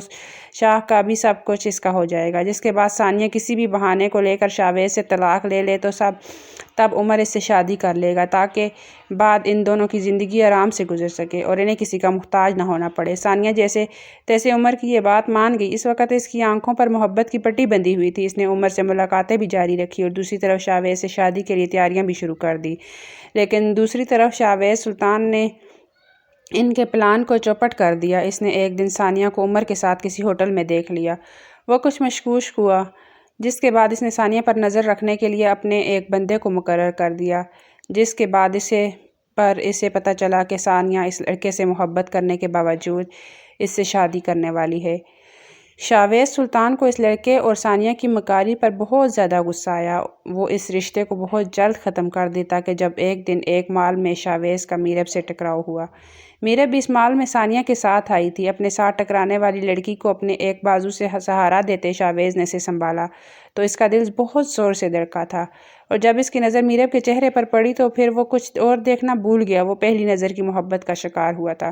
شاہ کا بھی سب کچھ اس کا ہو جائے گا۔ جس کے بعد ثانیہ کسی بھی بہانے کو لے کر شاویز سے طلاق لے لے تو تب عمر اس سے شادی کر لے گا تاکہ بعد ان دونوں کی زندگی آرام سے گزر سکے اور انہیں کسی کا محتاج نہ ہونا پڑے۔ ثانیہ جیسے تیسے عمر کی یہ بات مان گئی۔ اس وقت اس کی آنکھوں پر محبت کی پٹی بندھی ہوئی تھی۔ اس نے عمر سے ملاقاتیں بھی جاری رکھی اور دوسری طرف شاویز سے شادی کے لیے تیاریاں بھی شروع کر دی، لیکن دوسری طرف شاویز سلطان نے ان کے پلان کو چوپٹ کر دیا۔ اس نے ایک دن ثانیہ کو عمر کے ساتھ کسی ہوٹل میں دیکھ لیا۔ وہ کچھ مشکوک ہوا، جس کے بعد اس نے ثانیہ پر نظر رکھنے کے لیے اپنے ایک بندے کو مقرر کر دیا، جس کے بعد اسے پتہ چلا کہ ثانیہ اس لڑکے سے محبت کرنے کے باوجود اس سے شادی کرنے والی ہے۔ شاویز سلطان کو اس لڑکے اور ثانیہ کی مکاری پر بہت زیادہ غصہ آیا۔ وہ اس رشتے کو بہت جلد ختم کر دیتا کہ جب ایک دن ایک مال میں شاویز کا میرب سے ٹکراؤ ہوا۔ میرب بھی اس مال میں ثانیہ کے ساتھ آئی تھی۔ اپنے ساتھ ٹکرانے والی لڑکی کو اپنے ایک بازو سے سہارا دیتے شاویز نے اسے سنبھالا تو اس کا دل بہت زور سے دھڑکا تھا، اور جب اس کی نظر میرب کے چہرے پر پڑی تو پھر وہ کچھ اور دیکھنا بھول گیا۔ وہ پہلی نظر کی محبت کا شکار ہوا تھا۔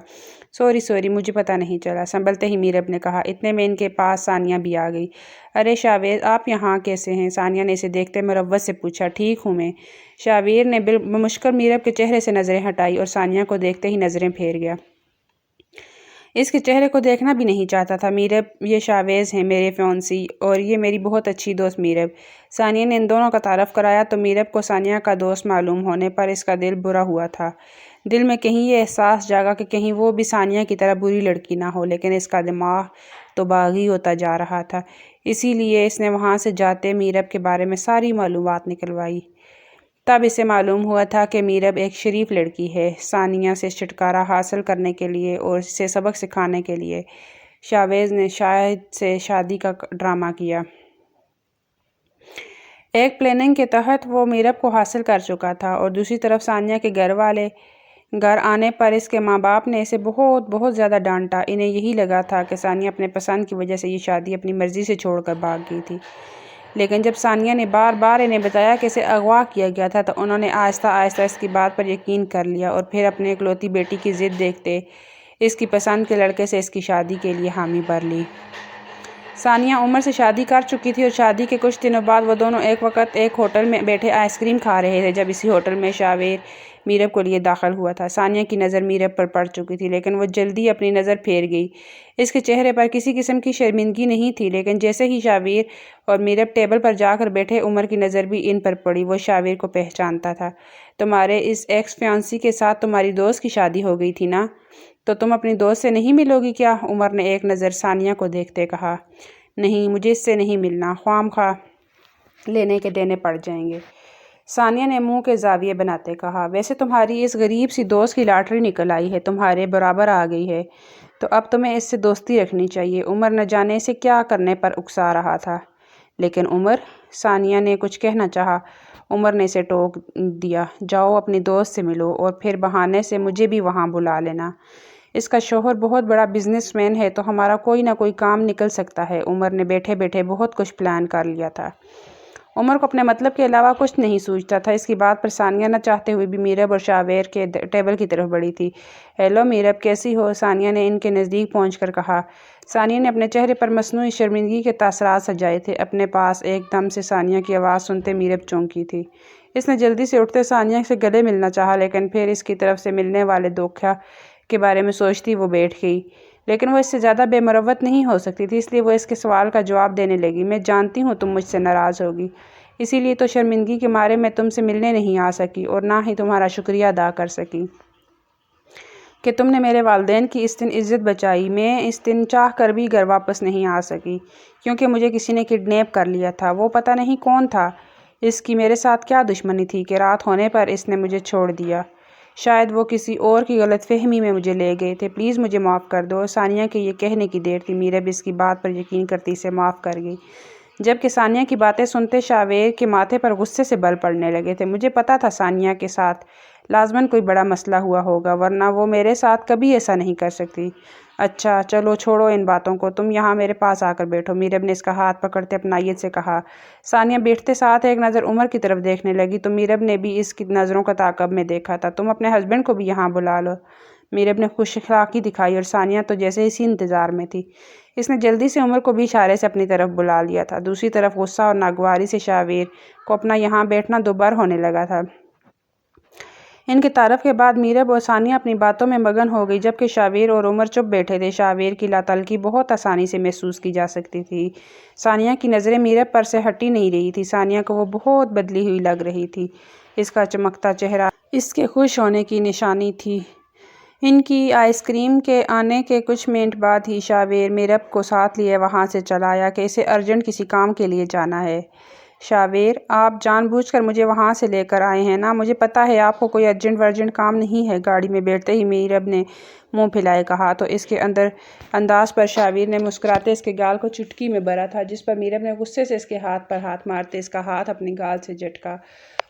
سوری مجھے پتہ نہیں چلا، سنبھلتے ہی میرب نے کہا۔ اتنے میں ان کے پاس ثانیہ بھی آ گئی۔ ارے شاویز، آپ یہاں کیسے ہیں؟ ثانیہ نے اسے دیکھتے مروت سے پوچھا۔ ٹھیک ہوں میں۔ شاویر نے بمشکل میرب کے چہرے سے نظریں ہٹائی اور ثانیہ کو دیکھتے ہی نظریں پھیر گیا۔ اس کے چہرے کو دیکھنا بھی نہیں چاہتا تھا۔ میرب، یہ شاویز ہیں، میرے فیونسی، اور یہ میری بہت اچھی دوست میرب۔ ثانیہ نے ان دونوں کا تعارف کرایا تو میرب کو ثانیہ کا دوست معلوم ہونے پر اس کا دل برا ہوا تھا۔ دل میں کہیں یہ احساس جاگا کہ کہیں وہ بھی ثانیہ کی طرح بری لڑکی نہ ہو، لیکن اس کا دماغ تو باغی ہوتا جا رہا تھا۔ اسی لیے اس نے وہاں سے جاتے میرب کے بارے میں ساری معلومات نکلوائی۔ تب اسے معلوم ہوا تھا کہ میرب ایک شریف لڑکی ہے۔ ثانیہ سے چھٹکارا حاصل کرنے کے لیے اور اسے سبق سکھانے کے لیے شاویز نے شاہد سے شادی کا ڈرامہ کیا۔ ایک پلاننگ کے تحت وہ میرب کو حاصل کر چکا تھا، اور دوسری طرف ثانیہ کے گھر آنے پر اس کے ماں باپ نے اسے بہت زیادہ ڈانٹا۔ انہیں یہی لگا تھا کہ ثانیہ اپنے پسند کی وجہ سے یہ شادی اپنی مرضی سے چھوڑ کر بھاگ گئی تھی، لیکن جب ثانیہ نے بار بار انہیں بتایا کہ اسے اغوا کیا گیا تھا تو انہوں نے آہستہ آہستہ اس کی بات پر یقین کر لیا اور پھر اپنے اکلوتی بیٹی کی ضد دیکھتے اس کی پسند کے لڑکے سے اس کی شادی کے لیے حامی بھر لی۔ ثانیہ عمر سے شادی کر چکی تھی اور شادی کے کچھ دنوں بعد وہ دونوں ایک وقت ایک ہوٹل میں بیٹھے آئس کریم کھا رہے تھے جب اسی ہوٹل میں شاویر میرب کو لیے داخل ہوا تھا۔ ثانیہ کی نظر میرب پر پڑ چکی تھی، لیکن وہ جلدی اپنی نظر پھیر گئی۔ اس کے چہرے پر کسی قسم کی شرمندگی نہیں تھی، لیکن جیسے ہی شاویر اور میرب ٹیبل پر جا کر بیٹھے عمر کی نظر بھی ان پر پڑی۔ وہ شاویر کو پہچانتا تھا۔ تمہارے اس ایکس فیانسی کے ساتھ تمہاری دوست کی شادی ہو گئی تھی نا، تو تم اپنی دوست سے نہیں ملو گی کیا؟ عمر نے ایک نظر ثانیہ کو دیکھتے کہا۔ نہیں، مجھے اس سے نہیں ملنا، خواہ مخواہ لینے کے دینے پڑ جائیں گے، ثانیہ نے منہ کے زاویے بناتے کہا۔ ویسے تمہاری اس غریب سی دوست کی لاٹری نکل آئی ہے، تمہارے برابر آ گئی ہے، تو اب تمہیں اس سے دوستی رکھنی چاہیے۔ عمر نہ جانے اسے کیا کرنے پر اکسا رہا تھا۔ لیکن عمر، ثانیہ نے کچھ کہنا چاہا۔ عمر نے اسے ٹوک دیا۔ جاؤ اپنی دوست سے ملو اور پھر بہانے سے مجھے بھی وہاں بلا لینا۔ اس کا شوہر بہت بڑا بزنس مین ہے، تو ہمارا کوئی نہ کوئی کام نکل سکتا ہے۔ عمر نے بیٹھے بیٹھے بہت کچھ پلان کر لیا تھا۔ عمر کو اپنے مطلب کے علاوہ کچھ نہیں سوچتا تھا۔ اس کی بات پر ثانیہ نہ چاہتے ہوئے بھی میرب اور شاویر کے ٹیبل کی طرف بڑھی تھی۔ ہیلو میرب، کیسی ہو؟ ثانیہ نے ان کے نزدیک پہنچ کر کہا۔ ثانیہ نے اپنے چہرے پر مصنوعی شرمندگی کے تاثرات سجائے تھے۔ اپنے پاس ایک دم سے ثانیہ کی آواز سنتے میرب چونکی تھی۔ اس نے جلدی سے اٹھتے ثانیہ سے گلے ملنا چاہا، لیکن پھر اس کی طرف سے ملنے والے دھوکہ کے بارے میں سوچتی وہ بیٹھ گئی۔ لیکن وہ اس سے زیادہ بے مروت نہیں ہو سکتی تھی، اس لیے وہ اس کے سوال کا جواب دینے لگی۔ میں جانتی ہوں تم مجھ سے ناراض ہوگی، اسی لیے تو شرمندگی کے مارے میں تم سے ملنے نہیں آ سکی اور نہ ہی تمہارا شکریہ ادا کر سکی۔ کہ تم نے میرے والدین کی اس دن عزت بچائی۔ میں اس دن چاہ کر بھی گھر واپس نہیں آ سکی کیونکہ مجھے کسی نے کڈنیپ کر لیا تھا۔ وہ پتہ نہیں کون تھا، اس کی میرے ساتھ کیا دشمنی تھی کہ رات ہونے پر اس نے مجھے چھوڑ دیا۔ شاید وہ کسی اور کی غلط فہمی میں مجھے لے گئے تھے۔ پلیز مجھے معاف کر دو۔ ثانیہ کے یہ کہنے کی دیر تھی، میرب اس کی بات پر یقین کرتی اسے معاف کر گئی۔ جبکہ ثانیہ کی باتیں سنتے شاویر کے ماتھے پر غصے سے بل پڑنے لگے تھے۔ مجھے پتا تھا ثانیہ کے ساتھ لازماً کوئی بڑا مسئلہ ہوا ہوگا، ورنہ وہ میرے ساتھ کبھی ایسا نہیں کر سکتی۔ اچھا چلو چھوڑو ان باتوں کو، تم یہاں میرے پاس آ کر بیٹھو، میرب نے اس کا ہاتھ پکڑتے اپنائیت سے کہا۔ ثانیہ بیٹھتے ساتھ ایک نظر عمر کی طرف دیکھنے لگی تو میرب نے بھی اس کی نظروں کا تعاقب میں دیکھا تھا۔ تم اپنے ہسبینڈ کو بھی یہاں بلا لو، میرب نے خوش اخلاقی دکھائی، اور ثانیہ تو جیسے اسی انتظار میں تھی۔ اس نے جلدی سے عمر کو بھی اشارے سے اپنی طرف بلا لیا تھا۔ دوسری طرف غصہ اور ناگواری سے شاویر کو اپنا یہاں بیٹھنا دوبار ہونے لگا تھا۔ ان کے تعارف کے بعد میرب اور ثانیہ اپنی باتوں میں مگن ہو گئی، جبکہ شاویر اور عمر چپ بیٹھے تھے۔ شاویر کی لاتعلقی بہت آسانی سے محسوس کی جا سکتی تھی۔ ثانیہ کی نظریں میرب پر سے ہٹی نہیں رہی تھی۔ ثانیہ کو وہ بہت بدلی ہوئی لگ رہی تھی۔ اس کا چمکتا چہرہ اس کے خوش ہونے کی نشانی تھی۔ ان کی آئس کریم کے آنے کے کچھ منٹ بعد ہی شاویر میرب کو ساتھ لیے وہاں سے چلا آیا کہ اسے ارجنٹ کسی کام کے لیے جانا ہے۔ شاویر، آپ جان بوجھ کر مجھے وہاں سے لے کر آئے ہیں نا؟ مجھے پتا ہے آپ کو کوئی ارجنٹ کام نہیں ہے۔ گاڑی میں بیٹھتے ہی میرب نے منہ پھیلائے کہا تو اس کے انداز پر شاویر نے مسکراتے اس کے گال کو چٹکی میں بھرا تھا، جس پر میرب نے غصے سے اس کے ہاتھ پر ہاتھ مارتے اس کا ہاتھ اپنی گال سے جھٹکا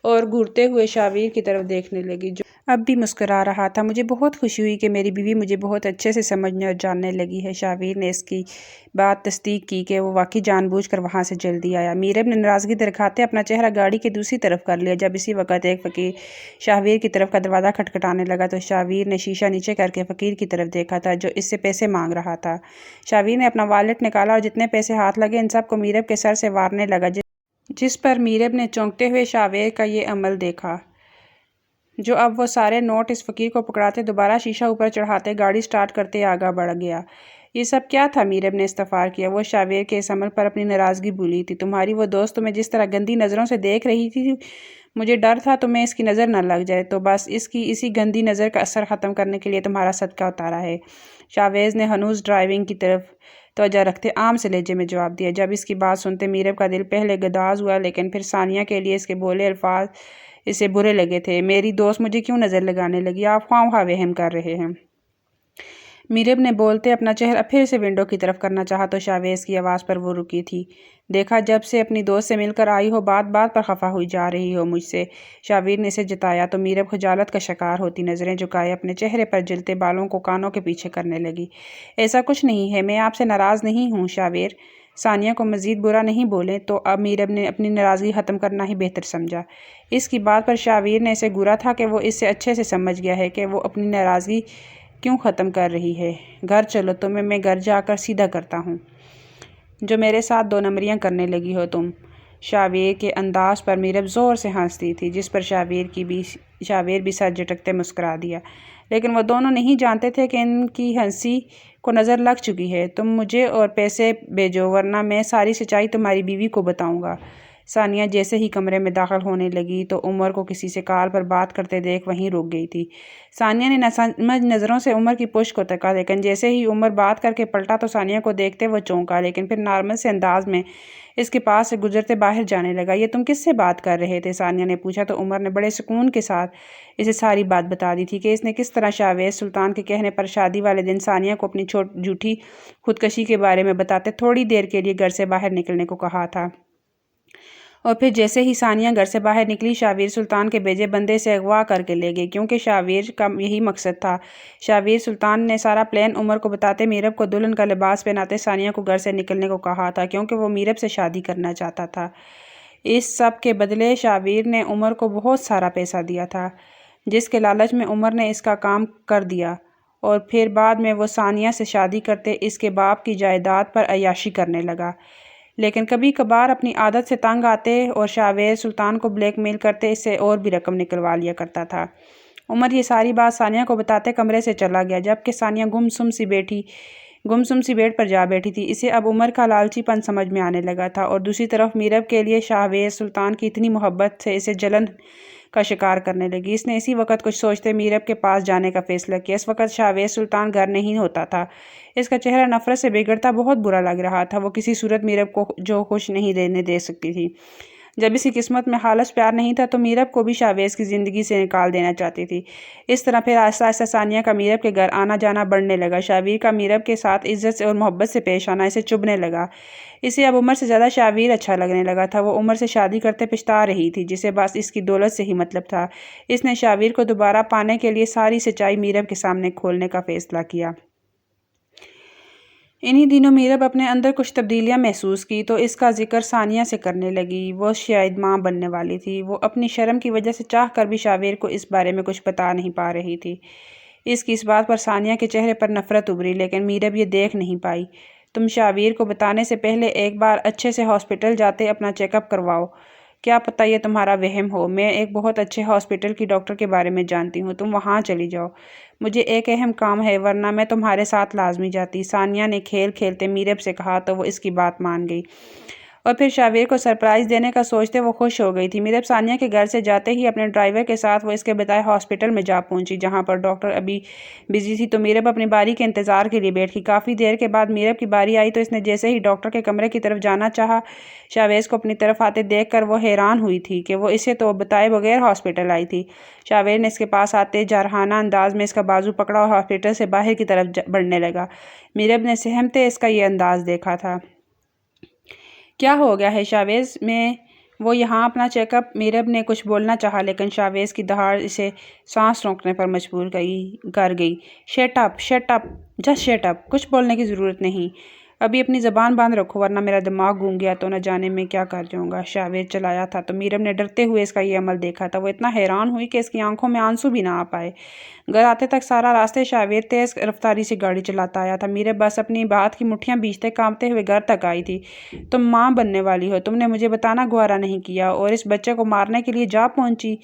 اور گھورتے ہوئے شاویر کی طرف دیکھنے لگی، جو اب بھی مسکرا رہا تھا۔ مجھے بہت خوشی ہوئی کہ میری بیوی مجھے بہت اچھے سے سمجھنے اور جاننے لگی ہے۔ شاویر نے اس کی بات تصدیق کی کہ وہ واقعی جان بوجھ کر وہاں سے جلدی آیا۔ میرب نے ناراضگی دکھاتے اپنا چہرہ گاڑی کے دوسری طرف کر لیا۔ جب اسی وقت ایک فقیر شاویر کی طرف کا دروازہ کھٹکھٹانے لگا تو شاویر نے شیشہ نیچے کر کے فقیر کی طرف دیکھا تھا، جو اس سے پیسے مانگ رہا تھا۔ شاویر نے اپنا والیٹ نکالا اور جتنے پیسے ہاتھ لگے ان سب کو میرب کے سر سے وارنے لگا، جس پر میرب نے چونکتے ہوئے شاویر کا یہ عمل دیکھا، جو اب وہ سارے نوٹ اس فقیر کو پکڑاتے دوبارہ شیشہ اوپر چڑھاتے گاڑی سٹارٹ کرتے آگے بڑھ گیا۔ یہ سب کیا تھا؟ میرب نے استفسار کیا۔ وہ شاویر کے اس عمل پر اپنی ناراضگی بھولی تھی۔ تمہاری وہ دوست تمہیں جس طرح گندی نظروں سے دیکھ رہی تھی، مجھے ڈر تھا تمہیں اس کی نظر نہ لگ جائے، تو بس اس کی اسی گندی نظر کا اثر ختم کرنے کے لیے تمہارا صدقہ اتارا ہے۔ شاویر نے ہنوز ڈرائیونگ کی طرف توجہ رکھتے عام سے لہجے میں جواب دیا۔ جب اس کی بات سنتے میرب کا دل پہلے گداز ہوا، لیکن پھر ثانیہ کے لیے اس کے بولے الفاظ اسے برے لگے تھے۔ میری دوست مجھے کیوں نظر لگانے لگی؟ آپ خواہ خواہ وہم کر رہے ہیں۔ میرب نے بولتے اپنا چہرہ پھر سے ونڈو کی طرف کرنا چاہا تو شاویر کی آواز پر وہ رکی تھی۔ دیکھا جب سے اپنی دوست سے مل کر آئی ہو، بات بات پر خفا ہوئی جا رہی ہو مجھ سے۔ شاویر نے اسے جتایا تو میرب خجالت کا شکار ہوتی نظریں جھکائے اپنے چہرے پر جلتے بالوں کو کانوں کے پیچھے کرنے لگی۔ ایسا کچھ نہیں ہے، میں آپ سے ناراض نہیں ہوں شاویر۔ ثانیہ کو مزید برا نہیں بولیں تو اب میرب نے اپنی ناراضگی ختم کرنا ہی بہتر سمجھا۔ اس کی بات پر شاویر نے اسے گھورا تھا کہ وہ اس سے اچھے سے سمجھ گیا ہے کہ وہ اپنی ناراضگی کیوں ختم کر رہی ہے۔ گھر چلو، تمہیں میں گھر جا کر سیدھا کرتا ہوں، جو میرے ساتھ دو نمبریاں کرنے لگی ہو تم۔ شاویر کے انداز پر میرب زور سے ہنستی تھی، جس پر شاویر بھی سر جھٹکتے مسکرا دیا، لیکن وہ دونوں نہیں جانتے تھے کہ ان کی ہنسی کو نظر لگ چکی ہے۔ تم مجھے اور پیسے بھیجو ورنہ میں ساری سچائی تمہاری بیوی کو بتاؤں گا۔ ثانیہ جیسے ہی کمرے میں داخل ہونے لگی تو عمر کو کسی سے کال پر بات کرتے دیکھ وہیں رک گئی تھی۔ ثانیہ نے ناسمجھ نظروں سے عمر کی پشت کو تکا، لیکن جیسے ہی عمر بات کر کے پلٹا تو ثانیہ کو دیکھتے وہ چونکا، لیکن پھر نارمل سے انداز میں اس کے پاس سے گزرتے باہر جانے لگا۔ یہ تم کس سے بات کر رہے تھے؟ ثانیہ نے پوچھا تو عمر نے بڑے سکون کے ساتھ اسے ساری بات بتا دی تھی کہ اس نے کس طرح شاویر سلطان کے کہنے پر شادی والے دن ثانیہ کو اپنی جھوٹی خودکشی کے بارے میں بتاتے تھوڑی دیر کے لیے گھر سے باہر نکلنے کو کہا تھا، اور پھر جیسے ہی ثانیہ گھر سے باہر نکلی شاویر سلطان کے بھیجے بندے سے اغوا کر کے لے گئی، کیونکہ شاویر کا یہی مقصد تھا۔ شاویر سلطان نے سارا پلان عمر کو بتاتے میرب کو دلہن کا لباس پہناتے ثانیہ کو گھر سے نکلنے کو کہا تھا، کیونکہ وہ میرب سے شادی کرنا چاہتا تھا۔ اس سب کے بدلے شاویر نے عمر کو بہت سارا پیسہ دیا تھا، جس کے لالچ میں عمر نے اس کا کام کر دیا، اور پھر بعد میں وہ ثانیہ سے شادی کرتے اس کے باپ کی جائیداد پر عیاشی کرنے لگا، لیکن کبھی کبھار اپنی عادت سے تنگ آتے اور شاویر سلطان کو بلیک میل کرتے اس سے اور بھی رقم نکلوا لیا کرتا تھا۔ عمر یہ ساری بات ثانیہ کو بتاتے کمرے سے چلا گیا، جبکہ ثانیہ گم سم سی بیٹھی گمسم سی بیڈ پر جا بیٹھی تھی۔ اسے اب عمر کا لالچی پن سمجھ میں آنے لگا تھا، اور دوسری طرف میرب کے لیے شاہویز سلطان کی اتنی محبت سے اسے جلن کا شکار کرنے لگی۔ اس نے اسی وقت کچھ سوچتے میرب کے پاس جانے کا فیصلہ کیا۔ اس وقت شاہویز سلطان گھر نہیں ہوتا تھا۔ اس کا چہرہ نفرت سے بگڑتا بہت برا لگ رہا تھا۔ وہ کسی صورت میرب کو جو خوش نہیں رہنے دے سکتی تھی۔ جب اس کی قسمت میں خالص پیار نہیں تھا تو میرب کو بھی شاہویز کی زندگی سے نکال دینا چاہتی تھی۔ اس طرح پھر آہستہ آہستہ ثانیہ کا میرب کے گھر آنا جانا بڑھنے لگا۔ شاہویر کا میرب کے ساتھ عزت سے اور محبت سے پیش آنا اسے چبھنے لگا۔ اسے اب عمر سے زیادہ شاہویر اچھا لگنے لگا تھا۔ وہ عمر سے شادی کرتے پچھتا رہی تھی، جسے بس اس کی دولت سے ہی مطلب تھا۔ اس نے شاہویر کو دوبارہ پانے کے لیے ساری سچائی میرب کے سامنے کھولنے کا فیصلہ کیا۔ انہی دنوں میرب اپنے اندر کچھ تبدیلیاں محسوس کی تو اس کا ذکر ثانیہ سے کرنے لگی۔ وہ شاید ماں بننے والی تھی۔ وہ اپنی شرم کی وجہ سے چاہ کر بھی شاہویر کو اس بارے میں کچھ بتا نہیں پا رہی تھی۔ اس کی اس بات پر ثانیہ کے چہرے پر نفرت ابھری، لیکن میرب یہ دیکھ نہیں پائی۔ تم شاہویر کو بتانے سے پہلے ایک بار اچھے سے ہاسپٹل جاتے اپنا چیک اپ کرواؤ۔ کیا پتہ یہ تمہارا وہم ہو۔ میں ایک بہت اچھے ہاسپٹل کی ڈاکٹر کے بارے میں جانتی ہوں، تم وہاں چلی جاؤ۔ مجھے ایک اہم کام ہے، ورنہ میں تمہارے ساتھ لازمی جاتی۔ ثانیہ نے کھیل کھیلتے میرب سے کہا تو وہ اس کی بات مان گئی، اور پھر شاہویر کو سرپرائز دینے کا سوچتے وہ خوش ہو گئی تھی۔ میرب ثانیہ کے گھر سے جاتے ہی اپنے ڈرائیور کے ساتھ وہ اس کے بتائے ہاسپٹل میں جا پہنچی، جہاں پر ڈاکٹر ابھی بزی تھی۔ تو میرب اپنی باری کے انتظار کے لیے بیٹھ گئی۔ کافی دیر کے بعد میرب کی باری آئی تو اس نے جیسے ہی ڈاکٹر کے کمرے کی طرف جانا چاہا، شاہویز کو اپنی طرف آتے دیکھ کر وہ حیران ہوئی تھی کہ وہ اسے تو بتائے بغیر ہاسپٹل آئی تھی۔ شاہویز نے اس کے پاس آتے جارحانہ انداز میں اس کا بازو پکڑا اور ہاسپٹل سے باہر کی طرف بڑھنے لگا۔ میرب نے سہمتے اس کا یہ انداز دیکھا تھا۔ کیا ہو گیا ہے شاہویز؟ وہ یہاں اپنا چیک اپ۔ میرب نے کچھ بولنا چاہا، لیکن شاہویز کی دہاڑ اسے سانس روکنے پر مجبور کر گئی۔ Shut up, shut up, just shut up. کچھ بولنے کی ضرورت نہیں۔ ابھی اپنی زبان بند رکھو، ورنہ میرا دماغ گونگ گیا تو نہ جانے میں کیا کر جاؤں گا۔ شاہویز چلایا تھا تو میرب نے ڈرتے ہوئے اس کا یہ عمل دیکھا تھا۔ وہ اتنا حیران ہوئی کہ اس کی آنکھوں میں آنسو بھی نہ آ پائے۔ گھر آتے تک سارا راستے شاہویز تیز رفتاری سے گاڑی چلاتا آیا تھا۔ میرب بس اپنی بات کی مٹھیاں بھینچتے کانپتے ہوئے گھر تک آئی تھی۔ تم ماں بننے والی ہو، تم نے مجھے بتانا گوارا نہیں کیا اور اس بچے کو مارنے کے لیے جا پہنچی۔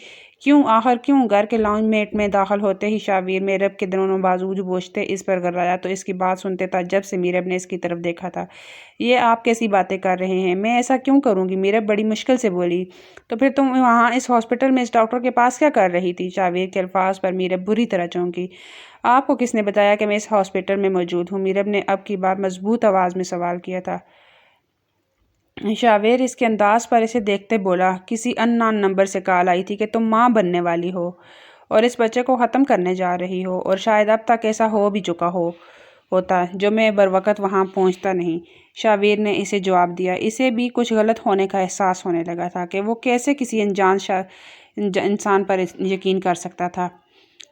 کیوں؟ آخر کیوں؟ گھر کے لاؤنج میٹ میں داخل ہوتے ہی شاہویر میرب کے دونوں بازو دبوچتے اس پر گرایا تو اس کی بات سنتے تھا۔ جب سے میرب نے اس کی طرف دیکھا تھا، یہ آپ کیسی باتیں کر رہے ہیں؟ میں ایسا کیوں کروں گی؟ میرب بڑی مشکل سے بولی۔ تو پھر تم وہاں اس ہاسپٹل میں اس ڈاکٹر کے پاس کیا کر رہی تھی؟ شاہویر کے الفاظ پر میرب بری طرح چونکی۔ آپ کو کس نے بتایا کہ میں اس ہاسپٹل میں موجود ہوں؟ میرب نے اب کی بار مضبوط آواز میں سوال کیا تھا۔ شاہویر اس کے انداز پر اسے دیکھتے بولا، کسی ان نون نمبر سے کال آئی تھی کہ تم ماں بننے والی ہو اور اس بچے کو ختم کرنے جا رہی ہو، اور شاید اب تک ایسا ہو بھی چکا ہوتا جو میں بروقت وہاں پہنچتا نہیں۔ شاہویر نے اسے جواب دیا۔ اسے بھی کچھ غلط ہونے کا احساس ہونے لگا تھا کہ وہ کیسے کسی انجان انسان پر یقین کر سکتا تھا۔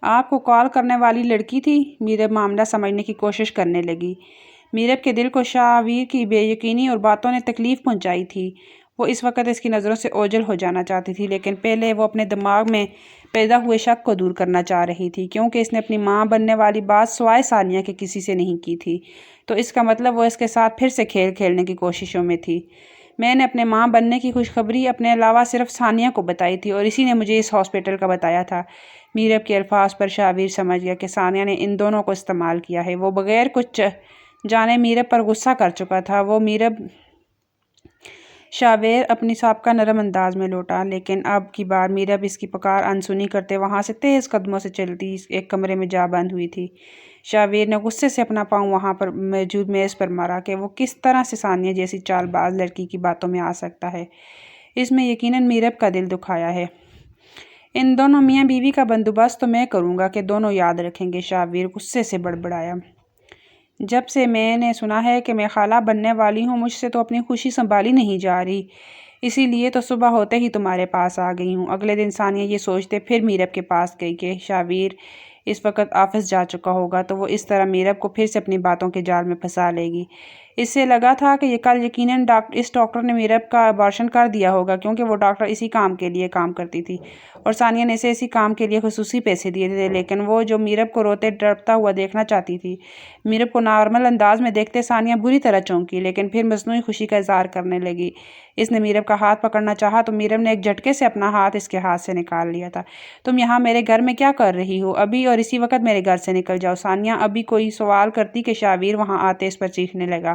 آپ کو کال کرنے والی لڑکی تھی؟ میرب معاملہ سمجھنے کی کوشش کرنے لگی۔ میرب کے دل کو شاہویر کی بے یقینی اور باتوں نے تکلیف پہنچائی تھی۔ وہ اس وقت اس کی نظروں سے اوجھل ہو جانا چاہتی تھی، لیکن پہلے وہ اپنے دماغ میں پیدا ہوئے شک کو دور کرنا چاہ رہی تھی، کیونکہ اس نے اپنی ماں بننے والی بات سوائے ثانیہ کے کسی سے نہیں کی تھی۔ تو اس کا مطلب وہ اس کے ساتھ پھر سے کھیل کھیلنے کی کوششوں میں تھی۔ میں نے اپنے ماں بننے کی خوشخبری اپنے علاوہ صرف ثانیہ کو بتائی تھی، اور اسی نے مجھے اس ہاسپٹل کا بتایا تھا۔ میرب کے الفاظ پر شاہویر سمجھ گیا کہ ثانیہ نے ان دونوں کو استعمال کیا ہے۔ وہ بغیر کچھ جانے میرب پر غصہ کر چکا تھا۔ شاہویر اپنی سابقہ نرم انداز میں لوٹا، لیکن اب کی بار میرب اس کی پکار انسنی کرتے وہاں سے تیز قدموں سے چلتی ایک کمرے میں جا بند ہوئی تھی۔ شاہویر نے غصے سے اپنا پاؤں وہاں پر موجود میز پر مارا کہ وہ کس طرح سے ثانیہ جیسی چال باز لڑکی کی باتوں میں آ سکتا ہے۔ اس میں یقیناً میرب کا دل دکھایا ہے۔ ان دونوں میاں بیوی کا بندوبست تو میں کروں گا کہ دونوں یاد رکھیں گے، شاہویر غصے سے بڑبڑایا۔ جب سے میں نے سنا ہے کہ میں خالہ بننے والی ہوں، مجھ سے تو اپنی خوشی سنبھالی نہیں جا رہی، اسی لیے تو صبح ہوتے ہی تمہارے پاس آ گئی ہوں۔ اگلے دن ثانیہ یہ سوچتے پھر میرب کے پاس گئی کہ شاہویر اس وقت آفس جا چکا ہوگا تو وہ اس طرح میرب کو پھر سے اپنی باتوں کے جال میں پھنسا لے گی۔ اس سے لگا تھا کہ یہ کل یقیناً اس ڈاکٹر نے میرب کا ابارشن کر دیا ہوگا، کیونکہ وہ ڈاکٹر اسی کام کے لیے کام کرتی تھی اور ثانیہ نے اسے اسی کام کے لیے خصوصی پیسے دیے تھے، لیکن وہ جو میرب کو روتے ڈرتا ہوا دیکھنا چاہتی تھی۔ میرب کو نارمل انداز میں دیکھتے ثانیہ بری طرح چونکی، لیکن پھر مصنوعی خوشی کا اظہار کرنے لگی۔ اس نے میرب کا ہاتھ پکڑنا چاہا تو میرب نے ایک جھٹکے سے اپنا ہاتھ اس کے ہاتھ سے نکال لیا تھا۔ تم یہاں میرے گھر میں کیا کر رہی ہو؟ ابھی اور اسی وقت میرے گھر سے نکل جاؤ۔ ثانیہ ابھی کوئی سوال کرتی کہ شاویر وہاں آتے اس پر چیخنے لگا،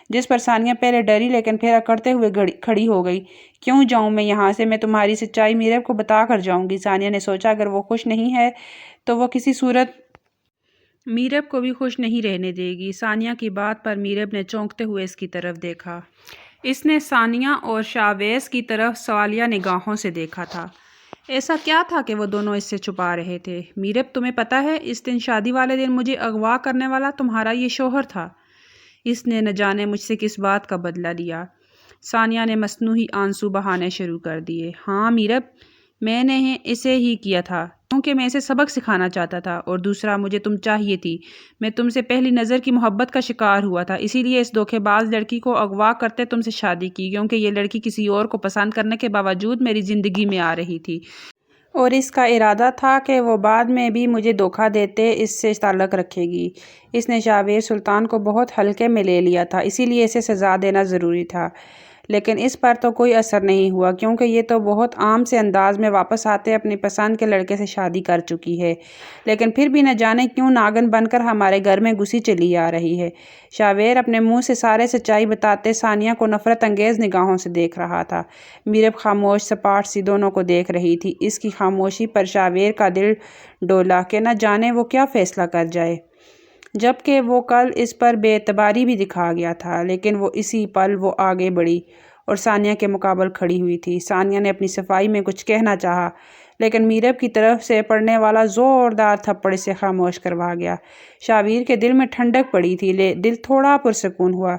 جس پر ثانیہ پہلے ڈری لیکن پھر اکڑتے ہوئے کھڑی ہو گئی۔ کیوں جاؤں میں یہاں سے؟ میں تمہاری سچائی میرب کو بتا کر جاؤں گی۔ ثانیہ نے سوچا اگر وہ خوش نہیں ہے تو وہ کسی صورت میرب کو بھی خوش نہیں رہنے دے گی۔ ثانیہ کی بات پر میرب نے چونکتے ہوئے اس کی طرف دیکھا۔ اس نے ثانیہ اور شاویز کی طرف سوالیہ نگاہوں سے دیکھا تھا۔ ایسا کیا تھا کہ وہ دونوں اس سے چھپا رہے تھے؟ میرب تمہیں پتہ ہے اس دن شادی والے دن مجھے اغوا کرنے والا تمہارا یہ شوہر تھا۔ اس نے نہ جانے مجھ سے کس بات کا بدلہ لیا۔ ثانیہ نے مصنوعی آنسو بہانے شروع کر دیے۔ ہاں میرب، میں نے اسے ہی کیا تھا کیونکہ میں اسے سبق سکھانا چاہتا تھا، اور دوسرا مجھے تم چاہیے تھی۔ میں تم سے پہلی نظر کی محبت کا شکار ہوا تھا، اسی لیے اس دھوکے باز لڑکی کو اغوا کرتے تم سے شادی کی، کیونکہ یہ لڑکی کسی اور کو پسند کرنے کے باوجود میری زندگی میں آ رہی تھی اور اس کا ارادہ تھا کہ وہ بعد میں بھی مجھے دھوکہ دیتے اس سے تعلق رکھے گی۔ اس نے شاویر سلطان کو بہت ہلکے میں لے لیا تھا، اسی لیے اسے سزا دینا ضروری تھا، لیکن اس پر تو کوئی اثر نہیں ہوا، کیونکہ یہ تو بہت عام سے انداز میں واپس آتے اپنی پسند کے لڑکے سے شادی کر چکی ہے، لیکن پھر بھی نہ جانے کیوں ناگن بن کر ہمارے گھر میں گھسی چلی آ رہی ہے۔ شاویر اپنے منہ سے سارے سچائی بتاتے ثانیہ کو نفرت انگیز نگاہوں سے دیکھ رہا تھا۔ میرب خاموش سپاٹ سی دونوں کو دیکھ رہی تھی۔ اس کی خاموشی پر شاویر کا دل ڈولا کہ نہ جانے وہ کیا فیصلہ کر جائے، جبکہ وہ کل اس پر بے اعتباری بھی دکھا گیا تھا، لیکن وہ اسی پل وہ آگے بڑھی اور ثانیہ کے مقابل کھڑی ہوئی تھی۔ ثانیہ نے اپنی صفائی میں کچھ کہنا چاہا، لیکن میرب کی طرف سے پڑنے والا زوردار تھپڑ اسے خاموش کروا گیا۔ شاویر کے دل میں ٹھنڈک پڑی تھی، دل تھوڑا پرسکون ہوا۔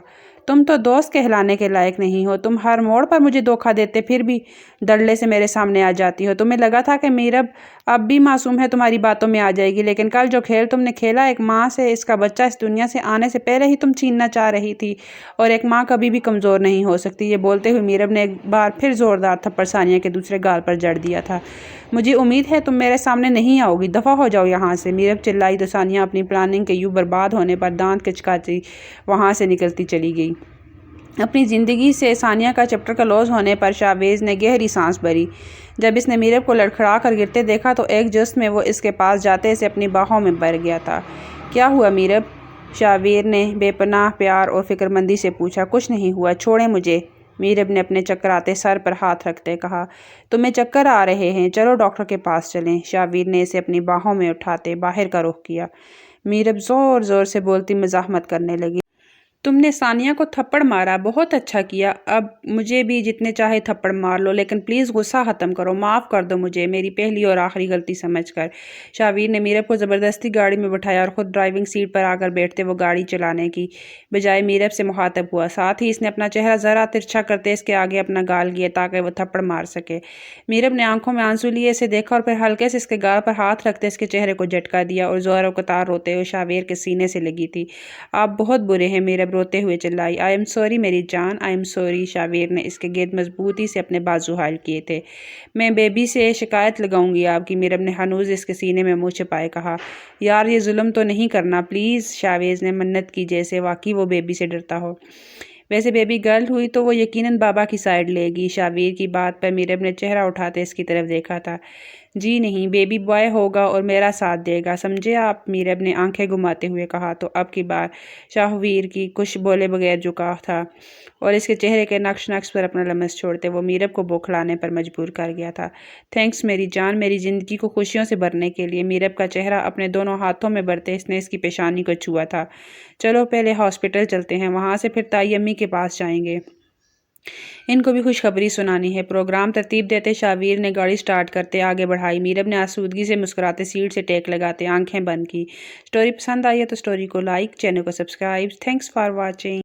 تم تو دوست کہلانے کے لائق نہیں ہو، تم ہر موڑ پر مجھے دھوکہ دیتے پھر بھی دھڑلے سے میرے سامنے آ جاتی ہو۔ تمہیں لگا تھا کہ میرب اب بھی معصوم ہے، تمہاری باتوں میں آ جائے گی، لیکن کل جو کھیل تم نے کھیلا، ایک ماں سے اس کا بچہ اس دنیا سے آنے سے پہلے ہی تم چھیننا چاہ رہی تھی، اور ایک ماں کبھی بھی کمزور نہیں ہو سکتی۔ یہ بولتے ہوئے میرب نے ایک بار پھر زوردار تھپڑ ثانیہ کے دوسرے گال پر جڑ دیا تھا۔ مجھے امید ہے تم میرے سامنے نہیں آؤ گی، دفعہ ہو جاؤ یہاں سے، میرب چلائی تو ثانیہ اپنی پلاننگ کے یوں برباد ہونے پر دانت کچکاتی وہاں سے نکلتی چلی گئی۔ اپنی زندگی سے ثانیہ کا چیپٹر کلوز ہونے پر شاویز نے گہری سانس بھری۔ جب اس نے میرب کو لڑکھڑا کر گرتے دیکھا تو ایک جست میں وہ اس کے پاس جاتے اسے اپنی باہوں میں بھر گیا تھا۔ کیا ہوا میرب؟ شاویر نے بے پناہ پیار اور فکرمندی سے پوچھا۔ کچھ نہیں ہوا، چھوڑیں مجھے، میرب نے اپنے چکراتے سر پر ہاتھ رکھتے کہا۔ تمہیں چکر آ رہے ہیں، چلو ڈاکٹر کے پاس چلیں۔ شاویر نے اسے اپنی باہوں میں اٹھاتے باہر کا رخ کیا۔ میرب زور زور سے بولتی مزاحمت کرنے لگی۔ تم نے ثانیہ کو تھپڑ مارا، بہت اچھا کیا، اب مجھے بھی جتنے چاہے تھپڑ مار لو، لیکن پلیز غصہ ختم کرو، معاف کر دو مجھے، میری پہلی اور آخری غلطی سمجھ کر۔ شاویر نے میرب کو زبردستی گاڑی میں بٹھایا اور خود ڈرائیونگ سیٹ پر آ کر بیٹھتے وہ گاڑی چلانے کی بجائے میرب سے مخاطب ہوا۔ ساتھ ہی اس نے اپنا چہرہ ذرا ترچھا کرتے اس کے آگے اپنا گال کیا تاکہ وہ تھپڑ مار سکے۔ میرب نے آنکھوں میں آنسو لیے اسے دیکھا اور پھر ہلکے سے اس کے گال پر ہاتھ رکھتے اس کے چہرے کو جھٹکا دیا اور زور و قطار روتے ہوئے شاویر کے سینے سے لگی تھی۔ آپ بہت برے ہیں، میرب روتے ہوئے چلائی۔ آئی ایم سوری میری جان، آئی ایم سوری۔ شاویر نے اس کے گرد مضبوطی سے اپنے بازو حائل کیے تھے۔ میں بیبی سے شکایت لگاؤں گی آپ کی، میرب نے ہنوز اس کے سینے میں منہ چھپائے کہا۔ یار یہ ظلم تو نہیں کرنا پلیز، شاویر نے منت کی جیسے واقعی وہ بیبی سے ڈرتا ہو۔ ویسے بیبی گرل ہوئی تو وہ یقیناً بابا کی سائیڈ لے گی۔ شاویر کی بات پر میرب نے چہرہ اٹھاتے اس کی طرف دیکھا تھا۔ جی نہیں، بیبی بوائے ہوگا اور میرا ساتھ دے گا، سمجھے آپ، میرب نے آنکھیں گھماتے ہوئے کہا تو اب کی بار شاہویر کی کچھ بولے بغیر جھکا تھا اور اس کے چہرے کے نقش نقش پر اپنا لمس چھوڑتے وہ میرب کو بوکھلانے پر مجبور کر گیا تھا۔ تھینکس میری جان، میری زندگی کو خوشیوں سے بھرنے کے لیے۔ میرب کا چہرہ اپنے دونوں ہاتھوں میں بھرتے اس نے اس کی پیشانی کو چھوا تھا۔ چلو پہلے ہاسپٹل چلتے ہیں، وہاں سے پھر تائی امی کے پاس جائیں گے، ان کو بھی خوشخبری سنانی ہے۔ پروگرام ترتیب دیتے شاویر نے گاڑی سٹارٹ کرتے آگے بڑھائی۔ میرب نے آسودگی سے مسکراتے سیٹ سے ٹیک لگاتے آنکھیں بند کی۔ سٹوری پسند آئی ہے تو سٹوری کو لائک، چینل کو سبسکرائب۔ Thanks for watching.